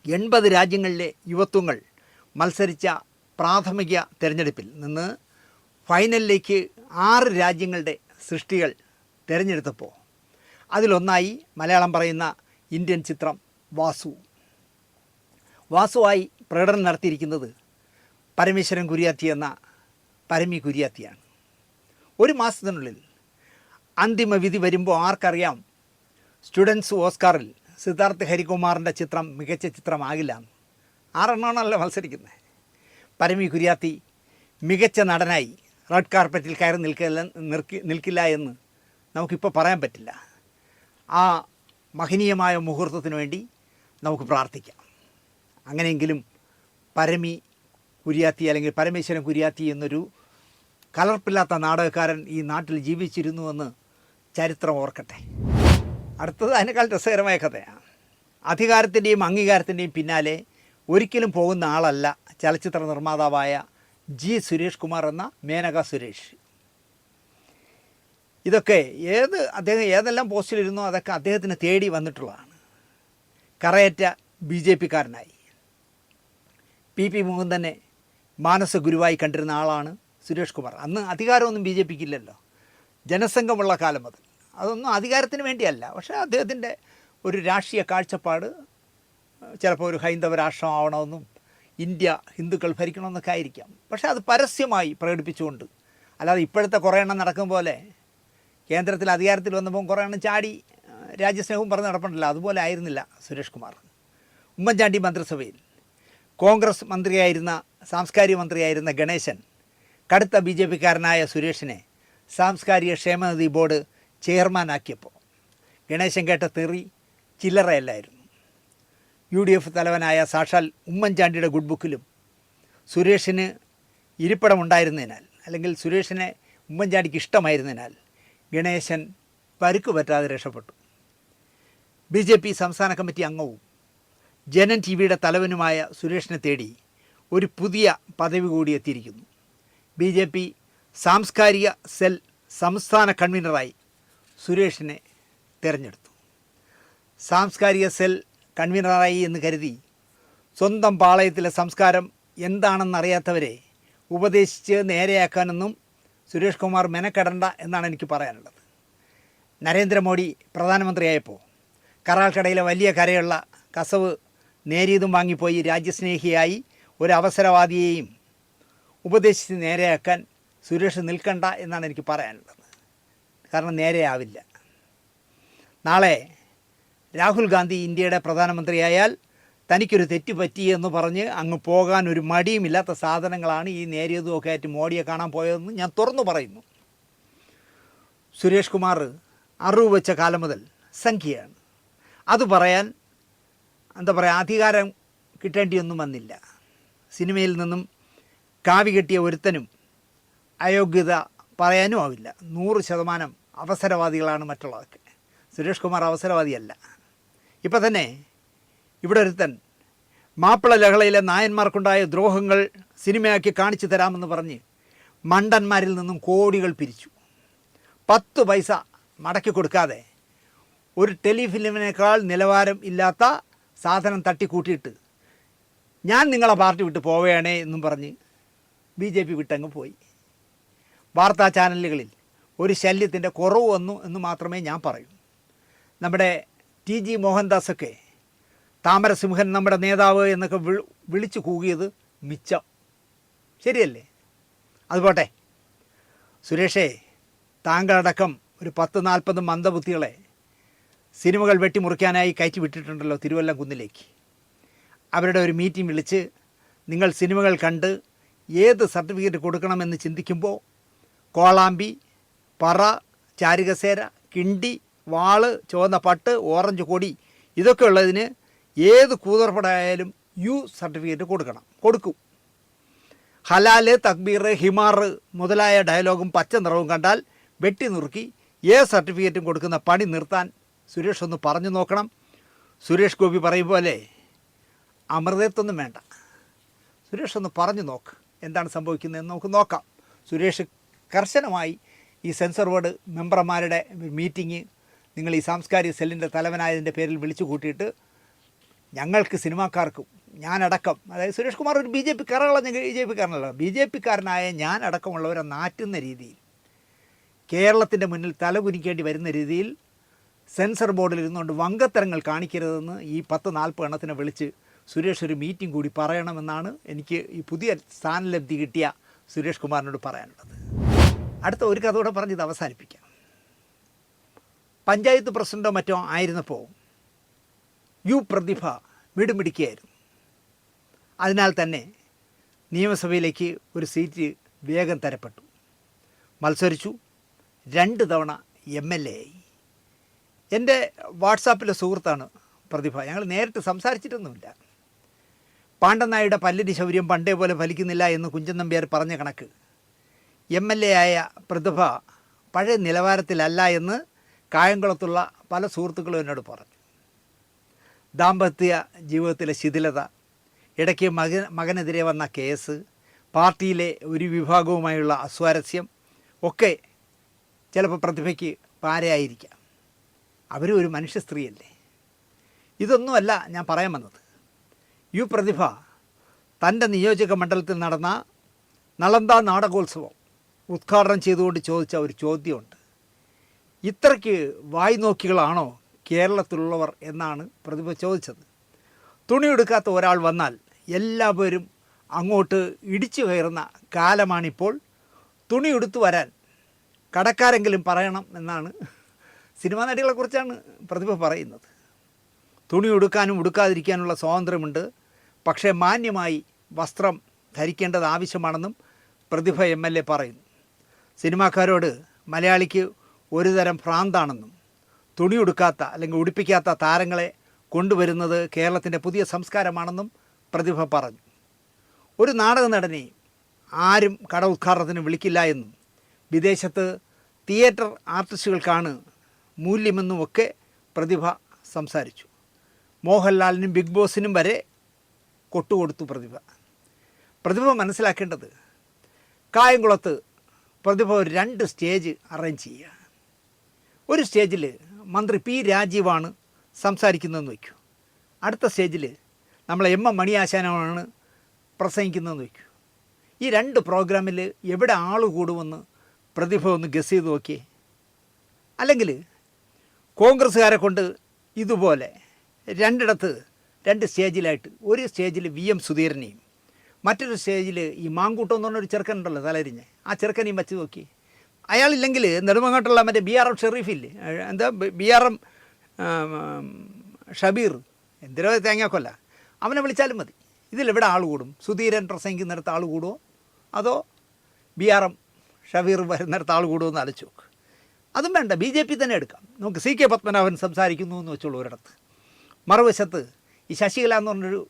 80 രാജ്യങ്ങളിലെ യുവത്വങ്ങൾ മത്സരിച്ച പ്രാഥമിക തിരഞ്ഞെടുപ്പിൽ നിന്ന് ഫൈനലിലേക്ക് 6 രാജ്യങ്ങളുടെ സൃഷ്ടികൾ തിരഞ്ഞെടുത്തപ്പോൾ അതിലൊന്നായി മലയാളം പറയുന്ന ഇന്ത്യൻ ചിത്രം വാസു. വാസുവായി പ്രകടനം നടത്തിയിരിക്കുന്നത് പരമേശ്വരൻ കുര്യാത്തി എന്ന പരമി കുര്യാത്തിയാണ്. ഒരു മാസത്തിനുള്ളിൽ അന്തിമ വിധി വരുമ്പോൾ ആർക്കറിയാം സ്റ്റുഡൻസ് ഓസ്കാറിൽ സിദ്ധാർത്ഥ് ഹരികുമാറിൻ്റെ ചിത്രം മികച്ച ചിത്രമാകില്ല. 6 എണ്ണമാണല്ലോ മത്സരിക്കുന്നത്. പരമി കുര്യാത്തി മികച്ച നടനായി റെഡ് കാർപ്പറ്റിൽ കയറി നിൽക്കില്ല എന്ന് നമുക്കിപ്പോൾ പറയാൻ പറ്റില്ല. ആ മഹനീയമായ മുഹൂർത്തത്തിന് വേണ്ടി നമുക്ക് പ്രാർത്ഥിക്കാം. അങ്ങനെയെങ്കിലും പരമി കുര്യാത്തി അല്ലെങ്കിൽ പരമേശ്വരൻ കുര്യാത്തി എന്നൊരു കലർപ്പില്ലാത്ത നാടകക്കാരൻ ഈ നാട്ടിൽ ജീവിച്ചിരുന്നുവെന്ന് ചരിത്രം ഓർക്കട്ടെ. അടുത്തത് അതിനേക്കാൾ രസകരമായ കഥയാണ്. അധികാരത്തിൻ്റെയും അംഗീകാരത്തിൻ്റെയും പിന്നാലെ ഒരിക്കലും പോകുന്ന ആളല്ല ചലച്ചിത്ര നിർമ്മാതാവായ ജി സുരേഷ് കുമാർ എന്ന മേനക സുരേഷ്. ഇതൊക്കെ അദ്ദേഹം ഏതെല്ലാം പോസ്റ്റിലിരുന്നോ അതൊക്കെ അദ്ദേഹത്തിന് തേടി വന്നിട്ടുള്ളതാണ്. കറയറ്റ BJP-കാരനായി PP മുകുന്ദനെ മാനസ ഗുരുവായി കണ്ടിരുന്ന ആളാണ് സുരേഷ് കുമാർ. അന്ന് അധികാരമൊന്നും BJP-ക്ക് ഇല്ലല്ലോ, ജനസംഘമുള്ള കാലം മുതൽ. അതൊന്നും അധികാരത്തിന് വേണ്ടിയല്ല, പക്ഷേ അദ്ദേഹത്തിൻ്റെ ഒരു രാഷ്ട്രീയ കാഴ്ചപ്പാട് ചിലപ്പോൾ ഒരു ഹൈന്ദവ രാഷ്ട്രമാവണമെന്നും ഇന്ത്യ ഹിന്ദുക്കൾ ഭരിക്കണമെന്നൊക്കെ ആയിരിക്കാം. പക്ഷേ അത് പരസ്യമായി പ്രകടിപ്പിച്ചുകൊണ്ട്, അല്ലാതെ ഇപ്പോഴത്തെ കുറേ എണ്ണം നടക്കും പോലെ കേന്ദ്രത്തിൽ അധികാരത്തിൽ വന്നപ്പോൾ കുറേ എണ്ണം ചാടി രാജ്യസ്നേഹവും പറഞ്ഞ് നടപ്പുണ്ടല്ലോ, അതുപോലെ ആയിരുന്നില്ല സുരേഷ് കുമാർ. ഉമ്മൻചാണ്ടി മന്ത്രിസഭയിൽ കോൺഗ്രസ് മന്ത്രിയായിരുന്ന സാംസ്കാരിക മന്ത്രിയായിരുന്ന ഗണേശൻ കടുത്ത BJP-കാരനായ സുരേഷിനെ സാംസ്കാരിക ക്ഷേമനിധി ബോർഡ് ചെയർമാനാക്കിയപ്പോൾ ഗണേശൻ കേട്ട തെറി ചില്ലറയല്ലായിരുന്നു. UDF തലവനായ സാക്ഷാൽ ഉമ്മൻചാണ്ടിയുടെ ഗുഡ് ബുക്കിലും സുരേഷിന് ഇരിപ്പിടമുണ്ടായിരുന്നതിനാൽ, അല്ലെങ്കിൽ സുരേഷിനെ ഉമ്മൻചാണ്ടിക്ക് ഇഷ്ടമായിരുന്നതിനാൽ ഗണേശൻ പരുക്ക് പറ്റാതെ രക്ഷപ്പെട്ടു. BJP സംസ്ഥാന കമ്മിറ്റി അംഗവും ജനൻ TV-യുടെ തലവനുമായ സുരേഷിനെ തേടി ഒരു പുതിയ പദവി കൂടി എത്തിയിരിക്കുന്നു. BJP സാംസ്കാരിക സെൽ സംസ്ഥാന കൺവീനറായി സുരേഷിനെ തിരഞ്ഞെടുത്തു. സാംസ്കാരിക സെൽ കൺവീനറായി എന്ന് കരുതി സ്വന്തം പാളയത്തിലെ സംസ്കാരം എന്താണെന്നറിയാത്തവരെ ഉപദേശിച്ച് നേരെയാക്കാനൊന്നും സുരേഷ് കുമാർ മെനക്കെടണ്ട എന്നാണ് എനിക്ക് പറയാനുള്ളത്. നരേന്ദ്രമോദി പ്രധാനമന്ത്രിയായപ്പോൾ കരാൾക്കടയിലെ വലിയ കരയുള്ള കസവ് നേരിയതും വാങ്ങിപ്പോയി രാജ്യസ്നേഹിയായി ഒരു അവസരവാദിയെയും ഉപദേശിച്ച് നേരെയാക്കാൻ സുരേഷ് നിൽക്കണ്ട എന്നാണ് എനിക്ക് പറയാനുള്ളത്. കാരണം നേരെയാവില്ല. നാളെ രാഹുൽ ഗാന്ധി ഇന്ത്യയുടെ പ്രധാനമന്ത്രിയായാൽ തനിക്കൊരു തെറ്റ് പറ്റിയെന്ന് പറഞ്ഞ് അങ്ങ് പോകാൻ ഒരു മടിയുമില്ലാത്ത സാധനങ്ങളാണ് ഈ നേരിയതും ഒക്കെ ആയിട്ട് മോഡിയെ കാണാൻ പോയതെന്ന് ഞാൻ തുറന്നു പറയുന്നു. സുരേഷ് കുമാർ അറിവ് വെച്ച കാലം മുതൽ സംഖ്യയാണ്. അത് പറയാൻ എന്താ പറയുക, അധികാരം കിട്ടേണ്ടിയൊന്നും വന്നില്ല. സിനിമയിൽ നിന്നും കാവി കെട്ടിയ ഒരുത്തനും അയോഗ്യത പറയാനും ആവില്ല. 100% അവസരവാദികളാണ് മറ്റുള്ളതൊക്കെ. സുരേഷ് കുമാർ അവസരവാദിയല്ല. ഇപ്പം തന്നെ ഇവിടെ ഒരുത്തൻ മാപ്പിള ലഹളയിലെ നായന്മാർക്കുണ്ടായ ദ്രോഹങ്ങൾ സിനിമയാക്കി കാണിച്ചു തരാമെന്ന് പറഞ്ഞ് മണ്ടന്മാരിൽ നിന്നും കോടികൾ പിരിച്ചു. 10 പൈസ മടക്കി കൊടുക്കാതെ ഒരു ടെലിഫിലിമിനേക്കാൾ നിലവാരം ഇല്ലാത്ത സാധനം തട്ടിക്കൂട്ടിയിട്ട് ഞാൻ നിങ്ങളെ പാർട്ടി വിട്ട് പോവുകയാണേ എന്നും പറഞ്ഞ് BJP വിട്ടങ്ങ് പോയി. വാർത്താ ചാനലുകളിൽ ഒരു ശല്യത്തിൻ്റെ കുറവ് വന്നു എന്ന് മാത്രമേ ഞാൻ പറയൂ. നമ്മുടെ TG മോഹൻദാസൊക്കെ താമരസിംഹൻ നമ്മുടെ നേതാവ് എന്നൊക്കെ വിളിച്ചു കൂകിയത് മിച്ചം. ശരിയല്ലേ? അതുപോട്ടെ, സുരേഷേ, താങ്കളടക്കം ഒരു 10-40 മന്ദബുദ്ധികളെ സിനിമകൾ വെട്ടിമുറിക്കാനായി കയറ്റി വിട്ടിട്ടുണ്ടല്ലോ തിരുവല്ലം കുന്നിലേക്ക്. അവരുടെ ഒരു മീറ്റിംഗ് വിളിച്ച് നിങ്ങൾ സിനിമകൾ കണ്ട് ഏത് സർട്ടിഫിക്കറ്റ് കൊടുക്കണമെന്ന് ചിന്തിക്കുമ്പോൾ കോളാമ്പി, പറ, ചാരുകസേര, കിണ്ടി, വാള്, ചുവന്ന പട്ട്, ഓറഞ്ച് കൊടി, ഇതൊക്കെ ഉള്ളതിന് ഏത് കൂതർപ്പടായാലും U സർട്ടിഫിക്കറ്റ് കൊടുക്കും. ഹലാല്, തക്ബീർ, ഹിമാർ മുതലായ ഡയലോഗും പച്ച നിറവും കണ്ടാൽ വെട്ടി നുറുക്കി സർട്ടിഫിക്കറ്റും കൊടുക്കുന്ന പണി നിർത്താൻ സുരേഷ് ഒന്ന് പറഞ്ഞു നോക്കണം. സുരേഷ് ഗോപി പറയും പോലെ അമൃതത്വമൊന്നും വേണ്ട. സുരേഷ് ഒന്ന് പറഞ്ഞു നോക്ക് എന്താണ് സംഭവിക്കുന്നതെന്ന് നമുക്ക് നോക്കാം. സുരേഷ് കർശനമായി ഈ സെൻസർ ബോർഡ് മെമ്പർമാരുടെ മീറ്റിംഗ് നിങ്ങൾ ഈ സാംസ്കാരിക സെല്ലിൻ്റെ തലവനായതിൻ്റെ പേരിൽ വിളിച്ചു കൂട്ടിയിട്ട് ഞങ്ങൾക്ക് സിനിമാക്കാർക്കും ഞാനടക്കം, അതായത് സുരേഷ് കുമാർ ഒരു BJP-കാരനല്ല, BJP-കാരനായ ഞാൻ അടക്കമുള്ളവരെ നാറ്റുന്ന രീതിയിൽ, കേരളത്തിൻ്റെ മുന്നിൽ തലകുനിക്കേണ്ടി വരുന്ന രീതിയിൽ സെൻസർ ബോർഡിൽ ഇരുന്നുകൊണ്ട് വങ്കത്തരങ്ങൾ കാണിക്കരുതെന്ന് ഈ 10-40 എണ്ണത്തിനെ വിളിച്ച് സുരേഷ് ഒരു മീറ്റിംഗ് കൂടി പറയണമെന്നാണ് എനിക്ക് ഈ പുതിയ സ്ഥാനലബ്ധി കിട്ടിയ സുരേഷ് കുമാറിനോട് പറയാനുള്ളത്. അടുത്ത ഒരു കഥ കൂടെ പറഞ്ഞത് അവസാനിപ്പിക്കാം. പഞ്ചായത്ത് പ്രസിഡൻറ്റോ മറ്റോ ആയിരുന്നപ്പോൾ പ്രതിഭ മിടുമിടിക്കുകയായിരുന്നു. അതിനാൽ തന്നെ നിയമസഭയിലേക്ക് ഒരു സീറ്റ് വേഗം തരപ്പെട്ടു. മത്സരിച്ചു, 2 തവണ MLA ആയി. എൻ്റെ വാട്സാപ്പിലെ സുഹൃത്താണ് പ്രതിഭ. ഞങ്ങൾ നേരിട്ട് സംസാരിച്ചിട്ടൊന്നുമില്ല. പാണ്ഡൻ നായരുടെ പല്ലിൻ്റെ ശൗര്യം പണ്ടേ പോലെ ഫലിക്കുന്നില്ല എന്ന് കുഞ്ചൻ നമ്പ്യാർ പറഞ്ഞ കണക്ക് MLA ആയ പ്രതിഭ പഴയ നിലവാരത്തിലല്ല എന്ന് കായംകുളത്തുള്ള പല സുഹൃത്തുക്കളും എന്നോട് പറഞ്ഞു. ദാമ്പത്യ ജീവിതത്തിലെ ശിഥിലത, ഇടയ്ക്ക് മകനെതിരെ വന്ന കേസ്, പാർട്ടിയിലെ ഒരു വിഭാഗവുമായുള്ള അസ്വാരസ്യം ഒക്കെ ചിലപ്പോൾ പ്രതിഭയ്ക്ക് പാരയായിരിക്കാം. അവരും ഒരു മനുഷ്യ സ്ത്രീയല്ലേ. ഇതൊന്നുമല്ല ഞാൻ പറയാൻ വന്നത്. പ്രതിഭ തൻ്റെ നിയോജക മണ്ഡലത്തിൽ നടന്ന നളന്ദ നാടകോത്സവം ഉദ്ഘാടനം ചെയ്തുകൊണ്ട് ചോദിച്ച ഒരു ചോദ്യമുണ്ട്. ഇത്രയ്ക്ക് വായ്നോക്കികളാണോ കേരളത്തിലുള്ളവർ എന്നാണ് പ്രതിഭ ചോദിച്ചത്. തുണിയെടുക്കാത്ത ഒരാൾ വന്നാൽ എല്ലാവരും അങ്ങോട്ട് ഇടിച്ചു കയറുന്ന കാലമാണിപ്പോൾ. തുണിയെടുത്തു വരാൻ കടക്കാരെങ്കിലും പറയണം എന്നാണ് സിനിമാ നടികളെക്കുറിച്ചാണ് പ്രതിഭ പറയുന്നത്. തുണി ഉടുക്കാനും ഉടുക്കാതിരിക്കാനുള്ള സ്വാതന്ത്ര്യമുണ്ട്, പക്ഷേ മാന്യമായി വസ്ത്രം ധരിക്കേണ്ടത് ആവശ്യമാണെന്നും പ്രതിഭ MLA പറയുന്നു. സിനിമാക്കാരോട് മലയാളിക്ക് ഒരു തരം ഭ്രാന്താണെന്നും തുണി ഉടുക്കാത്ത അല്ലെങ്കിൽ ഉടുപ്പിക്കാത്ത താരങ്ങളെ കൊണ്ടുവരുന്നത് കേരളത്തിൻ്റെ പുതിയ സംസ്കാരമാണെന്നും പ്രതിഭ പറഞ്ഞു. ഒരു നാടക നടനെ ആരും കട ഉദ്ഘാടനത്തിന് വിളിക്കില്ല എന്നും വിദേശത്ത് തിയേറ്റർ ആർട്ടിസ്റ്റുകൾക്കാണ് മൂല്യമെന്നുമൊക്കെ പ്രതിഭ സംസാരിച്ചു. മോഹൻലാലിനും ബിഗ് ബോസിനും വരെ കൊട്ടുകൊടുത്തു പ്രതിഭ മനസ്സിലാക്കേണ്ടത്, കായംകുളത്ത് പ്രതിഭ ഒരു 2 സ്റ്റേജ് അറേഞ്ച് ചെയ്യുക. ഒരു സ്റ്റേജിൽ മന്ത്രി P. രാജീവാണ് സംസാരിക്കുന്നതെന്ന് വയ്ക്കൂ. അടുത്ത സ്റ്റേജിൽ നമ്മളെ MM മണിയാശാനാണ് പ്രസംഗിക്കുന്നതെന്ന് വയ്ക്കൂ. ഈ 2 പ്രോഗ്രാമിൽ എവിടെ ആൾ കൂടുമെന്ന് പ്രതിഭ ഒന്ന് ഗസ് ചെയ്ത് നോക്കിയേ. അല്ലെങ്കിൽ കോൺഗ്രസ്സുകാരെ കൊണ്ട് ഇതുപോലെ 2 സ്റ്റേജിലായിട്ട്, ഒരു സ്റ്റേജിൽ VM സുധീരനെയും മറ്റൊരു സ്റ്റേജിൽ ഈ മാങ്കൂട്ടം എന്ന് പറഞ്ഞൊരു ചെറുക്കനുണ്ടല്ലോ തലരിഞ്ഞ്, ആ ചെറുക്കനെയും വെച്ച് നോക്കി. അയാളില്ലെങ്കിൽ നെടുമങ്ങാട്ടുള്ള മറ്റേ BRM ഷെറീഫില്ലേ, എന്താ BRM ഷബീർ, എന്തിനോ തേങ്ങാക്കൊല്ല, അവനെ വിളിച്ചാലും മതി. ഇതിലെവിടെ ആൾ കൂടും? സുധീരൻ പ്രസംഗിക്കുന്നിടത്ത് ആൾ കൂടുമോ, അതോ BRM ഷബീർ വരുന്നിടത്ത് ആൾ കൂടുമോ എന്ന് ആലോചിച്ച് നോക്ക്. അതും വേണ്ട, BJP തന്നെ എടുക്കാം. നമുക്ക് CK പത്മനാഭൻ സംസാരിക്കുന്നു എന്ന് വെച്ചോളൂ ഒരിടത്ത്. മറുവശത്ത് ഈ ശശികല എന്ന് പറഞ്ഞൊരു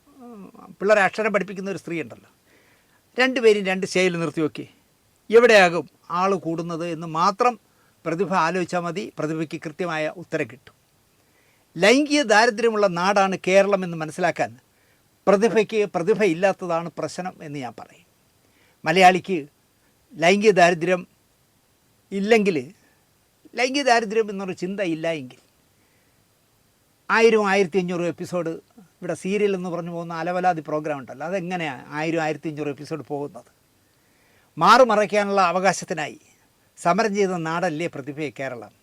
പിള്ളേരെ അക്ഷരം പഠിപ്പിക്കുന്ന ഒരു സ്ത്രീ ഉണ്ടല്ലോ, 2 പേരും 2 സ്റ്റേജിൽ നിർത്തി നോക്കി. എവിടെയാകും ആൾ കൂടുന്നത് എന്ന് മാത്രം പ്രതിഭ ആലോചിച്ചാൽ മതി. പ്രതിഭയ്ക്ക് കൃത്യമായ ഉത്തരം കിട്ടും. ലൈംഗിക ദാരിദ്ര്യമുള്ള നാടാണ് കേരളം എന്ന് മനസ്സിലാക്കാൻ പ്രതിഭ ഇല്ലാത്തതാണ് പ്രശ്നം എന്ന് ഞാൻ പറയും. മലയാളിക്ക് ലൈംഗിക ദാരിദ്ര്യം ഇല്ലെങ്കിൽ, ലൈംഗിക ദാരിദ്ര്യം എന്നൊരു ചിന്ത ഇല്ല എങ്കിൽ 1000-1500 എപ്പിസോഡ് ഇവിടെ സീരിയൽ എന്ന് പറഞ്ഞു പോകുന്ന അലവലാതി പ്രോഗ്രാം ഉണ്ടല്ലോ, അതെങ്ങനെയാണ് 1000-1500 എപ്പിസോഡ് പോകുന്നത്? മാറുമറയ്ക്കാനുള്ള അവകാശത്തിനായി സമരം ചെയ്ത നാടല്ലേ പ്രതിഭയെ കേരളം.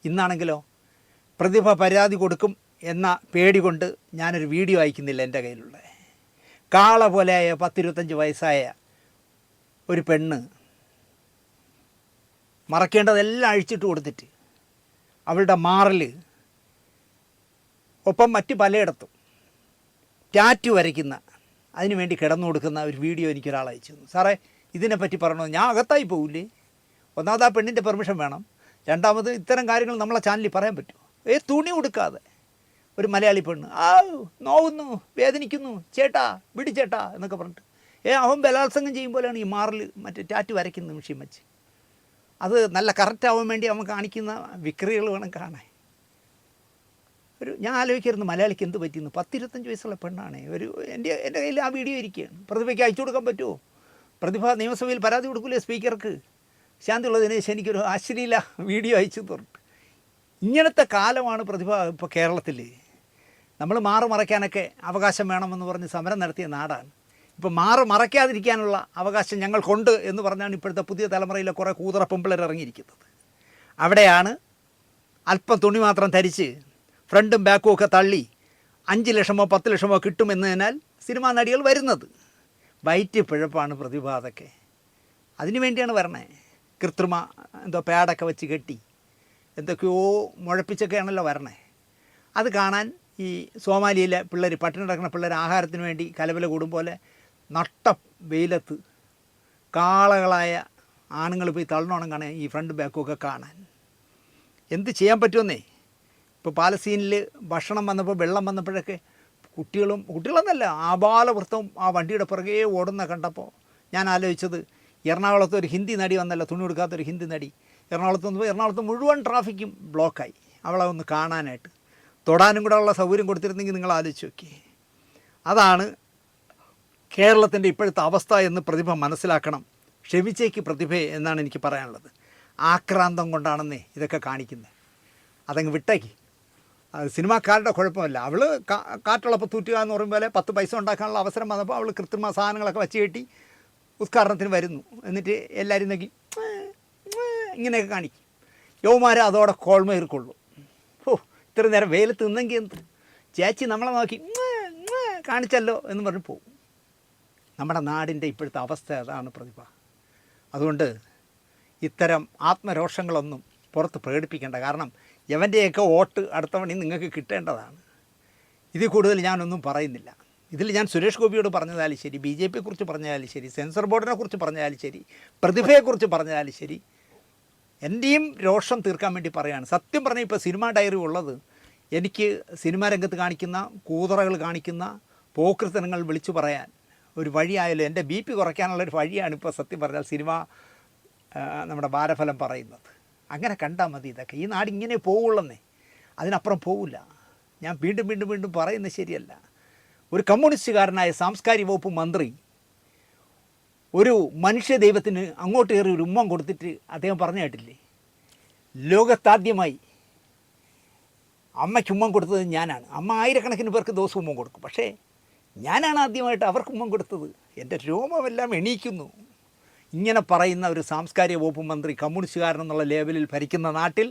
ഇന്നാണെങ്കിലോ പ്രതിഭ പരാതി കൊടുക്കും എന്ന പേടി കൊണ്ട് ഞാനൊരു വീഡിയോ അയക്കുന്നില്ല. എൻ്റെ കയ്യിലുള്ള കാള പോലെയായ 10-25 വയസ്സായ ഒരു പെണ്ണ് മറക്കേണ്ടതെല്ലാം അഴിച്ചിട്ട് കൊടുത്തിട്ട് അവളുടെ മാറിൽ ഒപ്പം മറ്റ് പലയിടത്തും ടാറ്റു വരയ്ക്കുന്ന, അതിനു വേണ്ടി കിടന്നു കൊടുക്കുന്ന ഒരു വീഡിയോ എനിക്കൊരാൾ അയച്ചു തന്നു. സാറേ ഇതിനെപ്പറ്റി പറയണമെന്ന്. ഞാൻ അകത്തായി പോവില്ലേ? ഒന്നാമത് ആ പെണ്ണിൻ്റെ പെർമിഷൻ വേണം, രണ്ടാമത് ഇത്തരം കാര്യങ്ങൾ നമ്മളെ ചാനലിൽ പറയാൻ പറ്റുമോ? തുണി കൊടുക്കാതെ ഒരു മലയാളി പെണ്ണ് നോവുന്നു, വേദനിക്കുന്നു, ചേട്ടാ വിടി ചേട്ടാ എന്നൊക്കെ പറഞ്ഞിട്ട് അവൻ ബലാത്സംഗം ചെയ്യുമ്പോഴാണ് ഈ മാറിൽ മറ്റേ ടാറ്റു വരയ്ക്കുന്ന മെഷീൻ വെച്ച്. അത് നല്ല കറക്റ്റാവാൻ വേണ്ടി അവൻ കാണിക്കുന്ന വിക്രികൾ വേണം കാണാൻ. ഞാൻ ആലോചിക്കായിരുന്നു മലയാളിക്ക് എന്ത് പറ്റിയെന്ന്. 10-25 വയസ്സുള്ള പെണ്ണാണ്. എൻ്റെ കയ്യിൽ ആ വീഡിയോ ഇരിക്കുകയാണ്. പ്രതിഭയ്ക്ക് അയച്ചു കൊടുക്കാൻ പറ്റുമോ? പ്രതിഭ നിയമസഭയിൽ പരാതി കൊടുക്കില്ലേ സ്പീക്കർക്ക്? ശാന്തിയുള്ള ദിനേശ് എനിക്കൊരു അശ്ലീല വീഡിയോ അയച്ചു തന്നിട്ട്. ഇങ്ങനത്തെ കാലമാണ് പ്രതിഭ ഇപ്പോൾ കേരളത്തിൽ. നമ്മൾ മറയ്ക്കാനൊക്കെ അവകാശം വേണമെന്ന് പറഞ്ഞ് സമരം നടത്തിയ നാടാണ്. ഇപ്പോൾ മറയ്ക്കാതിരിക്കാനുള്ള അവകാശം ഞങ്ങൾക്കുണ്ട് എന്ന് പറഞ്ഞാണ് ഇപ്പോഴത്തെ പുതിയ തലമുറയിലെ കുറേ കൂതറ പെമ്പിളർ ഇറങ്ങിയിരിക്കുന്നത്. അവിടെയാണ് അല്പം തുണി മാത്രം ധരിച്ച് ഫ്രണ്ടും ബാക്കും ഒക്കെ തള്ളി 5 ലക്ഷമോ 10 ലക്ഷമോ കിട്ടുമെന്നതിനാൽ സിനിമാ നടികൾ വരുന്നത്. വയറ്റ് പിഴപ്പാണ് പ്രതിഭ. അതൊക്കെ അതിനു വേണ്ടിയാണ് വരണേ. കൃത്രിമ പാഡൊക്കെ വെച്ച് കെട്ടി എന്തൊക്കെയോ മുഴപ്പിച്ചൊക്കെയാണല്ലോ വരണേ. അത് കാണാൻ ഈ സോമാലിയിലെ പിള്ളേർ, പട്ടിണി കിടക്കുന്ന പിള്ളേർ ആഹാരത്തിന് വേണ്ടി കലവില കൂടും പോലെ നട്ട വെയിലത്ത് കാളകളായ ആണുങ്ങൾ പോയി തള്ളണം കാണാൻ, ഈ ഫ്രണ്ട് ബാക്കും ഒക്കെ കാണാൻ. എന്ത് ചെയ്യാൻ പറ്റുമെന്നേ? ഇപ്പോൾ പാലസ്തീനിൽ ഭക്ഷണം വന്നപ്പോൾ വെള്ളം വന്നപ്പോഴൊക്കെ കുട്ടികളെന്നല്ല ആബാലവൃത്തവും ആ വണ്ടിയുടെ പുറകെ ഓടുന്ന കണ്ടപ്പോൾ ഞാൻ ആലോചിച്ചത് എറണാകുളത്ത് ഒരു ഹിന്ദി നടി വന്നല്ലോ, തുണി കൊടുക്കാത്തൊരു ഹിന്ദി നടി എറണാകുളത്ത് വന്നപ്പോൾ എറണാകുളത്ത് മുഴുവൻ ട്രാഫിക്കും ബ്ലോക്കായി അവളെ ഒന്ന് കാണാനായിട്ട്. തൊടാനും കൂടെ ഉള്ള സൗകര്യം കൊടുത്തിരുന്നെങ്കിൽ നിങ്ങൾ ആലോചിച്ച് നോക്കി. അതാണ് കേരളത്തിൻ്റെ ഇപ്പോഴത്തെ അവസ്ഥ എന്ന് പ്രതിഭ മനസ്സിലാക്കണം. ക്ഷമിച്ചേക്ക് പ്രതിഭയെ എന്നാണ് എനിക്ക് പറയാനുള്ളത്. ആക്രാന്തം കൊണ്ടാണെന്നേ ഇതൊക്കെ കാണിക്കുന്നത്. അതങ്ങ് വിട്ടേക്ക്. അത് സിനിമാക്കാരുടെ കുഴപ്പമല്ല. അവൾ കാറ്റുള്ളപ്പോൾ തൂറ്റുക എന്ന് പറയുമ്പോൾ 10 പൈസ ഉണ്ടാക്കാനുള്ള അവസരം വന്നപ്പോൾ അവൾ കൃത്രിമ സാധനങ്ങളൊക്കെ വച്ച് കെട്ടി ഉദ്ഘാടനത്തിന് വരുന്നു. എന്നിട്ട് എല്ലാവരും നോക്കി ഇങ്ങനെയൊക്കെ കാണിക്കും. യൗമാരെ അതോടെ കോൾമേർക്കുള്ളൂ. ഓ, ഇത്ര നേരം വെയിലത്ത് നിന്നെങ്കിൽ എന്ത്, ചേച്ചി നമ്മളെ നോക്കി കാണിച്ചല്ലോ എന്ന് പറഞ്ഞ് പോകും. നമ്മുടെ നാടിൻ്റെ ഇപ്പോഴത്തെ അവസ്ഥ അതാണ് പ്രതിഭ. അതുകൊണ്ട് ഇത്തരം ആത്മരോഷങ്ങളൊന്നും പുറത്ത് പ്രകടിപ്പിക്കേണ്ട. കാരണം എവൻ്റെയൊക്കെ വോട്ട് അടുത്തവണ നിങ്ങൾക്ക് കിട്ടേണ്ടതാണ്. ഇതിൽ കൂടുതൽ ഞാനൊന്നും പറയുന്നില്ല. ഇതിൽ ഞാൻ സുരേഷ് ഗോപിയോട് പറഞ്ഞതാലും ശരി, BJP-യെക്കുറിച്ച് പറഞ്ഞാലും ശരി, സെൻസർ ബോർഡിനെ കുറിച്ച് പറഞ്ഞാലും ശരി, പ്രതിഭയെക്കുറിച്ച് പറഞ്ഞാലും ശരി, എൻ്റെയും രോഷം തീർക്കാൻ വേണ്ടി പറയുകയാണ്. സത്യം പറഞ്ഞാൽ ഇപ്പോൾ സിനിമ ഡയറി ഉള്ളത് എനിക്ക് സിനിമാ രംഗത്ത് കാണിക്കുന്ന കൂതറകൾ കാണിക്കുന്ന പോക്രിത്തനങ്ങൾ വിളിച്ചു പറയാൻ ഒരു വഴിയായാലും എൻ്റെ BP കുറയ്ക്കാനുള്ളൊരു വഴിയാണ് ഇപ്പോൾ സത്യം പറഞ്ഞാൽ സിനിമ നമ്മുടെ ഭാരഫലം പറയുന്നത്. അങ്ങനെ കണ്ടാൽ മതി. ഇതൊക്കെ ഈ നാട് ഇങ്ങനെ പോവുള്ളന്നേ, അതിനപ്പുറം പോവില്ല. ഞാൻ വീണ്ടും വീണ്ടും വീണ്ടും പറയുന്നത് ശരിയല്ല. ഒരു കമ്മ്യൂണിസ്റ്റുകാരനായ സാംസ്കാരിക വകുപ്പ് മന്ത്രി ഒരു മനുഷ്യ ദൈവത്തിന് അങ്ങോട്ട് കയറി ഒരു ഉമ്മം കൊടുത്തിട്ട് അദ്ദേഹം പറഞ്ഞു കേട്ടില്ലേ, ലോകത്താദ്യമായി അമ്മയ്ക്ക് ഉമ്മം കൊടുത്തത് ഞാനാണ്. അമ്മ ആയിരക്കണക്കിന് പേർക്ക് ദിവസം ഉമ്മം കൊടുക്കും, പക്ഷേ ഞാനാണ് ആദ്യമായിട്ട് അവർക്ക് ഉമ്മം കൊടുത്തത്. എൻ്റെ രോമമെല്ലാം എണീക്കുന്നു. ഇങ്ങനെ പറയുന്ന ഒരു സാംസ്കാരിക വകുപ്പ് മന്ത്രി കമ്മ്യൂണിസ്റ്റുകാരനെന്നുള്ള ലേബലിൽ ഭരിക്കുന്ന നാട്ടിൽ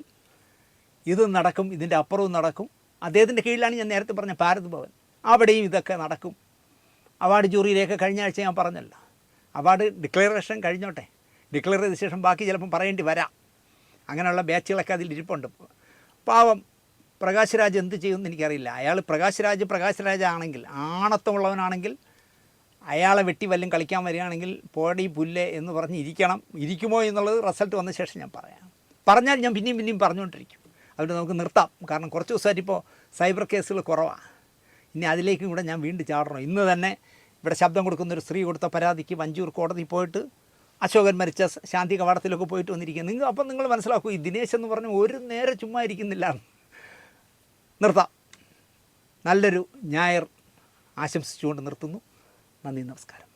ഇതും നടക്കും, ഇതിൻ്റെ അപ്പുറവും നടക്കും. അദ്ദേഹത്തിൻ്റെ കീഴിലാണ് ഞാൻ നേരത്തെ പറഞ്ഞ ഭാരത് ഭവൻ. അവിടെയും ഇതൊക്കെ നടക്കും. അവാർഡ് ജൂറിയിലേക്ക് കഴിഞ്ഞ ആഴ്ച ഞാൻ പറഞ്ഞല്ലോ, അവാർഡ് ഡിക്ലറേഷൻ കഴിഞ്ഞോട്ടെ, ഡിക്ലെയർ ചെയ്ത ശേഷം ബാക്കി ചിലപ്പം പറയേണ്ടി വരാം. അങ്ങനെയുള്ള ബാച്ചുകളൊക്കെ അതിൽ ഇരിപ്പുണ്ട്. പാവം പ്രകാശ് രാജ് എന്ത് ചെയ്യുമെന്ന് എനിക്കറിയില്ല. അയാൾ പ്രകാശ് രാജ് ആണെങ്കിൽ, ആണത്വമുള്ളവനാണെങ്കിൽ, അയാളെ വെട്ടി വല്ലതും കളിക്കാൻ വരികയാണെങ്കിൽ പോടി പുല്ല് എന്ന് പറഞ്ഞ് ഇരിക്കുമോ എന്നുള്ളത് റിസൾട്ട് വന്ന ശേഷം ഞാൻ പറഞ്ഞാൽ ഞാൻ പിന്നെയും പറഞ്ഞുകൊണ്ടിരിക്കും. അതുകൊണ്ട് നമുക്ക് നിർത്താം. കാരണം കുറച്ച് ദിവസമായിട്ട് ഇപ്പോൾ സൈബർ കേസുകൾ കുറവാണ്. ഇനി അതിലേക്കും കൂടെ ഞാൻ വീണ്ടും ചാടണം. ഇന്ന് തന്നെ ഇവിടെ ശബ്ദം കൊടുക്കുന്നൊരു സ്ത്രീ കൊടുത്ത പരാതിക്ക് വഞ്ചൂർ കോടതി പോയിട്ട് അശോകൻ മരിച്ച ശാന്തി കവാടത്തിലൊക്കെ പോയിട്ട് വന്നിരിക്കുക. അപ്പം നിങ്ങൾ മനസ്സിലാക്കൂ, ഈ ദിനേശ് എന്ന് പറഞ്ഞ് ഒരു നേരെ ചുമ്മാ ഇരിക്കുന്നില്ല. നിർത്താം. നല്ലൊരു ഞായർ ആശംസിച്ചുകൊണ്ട് നിർത്തുന്നു. നന്ദി, നമസ്കാരം.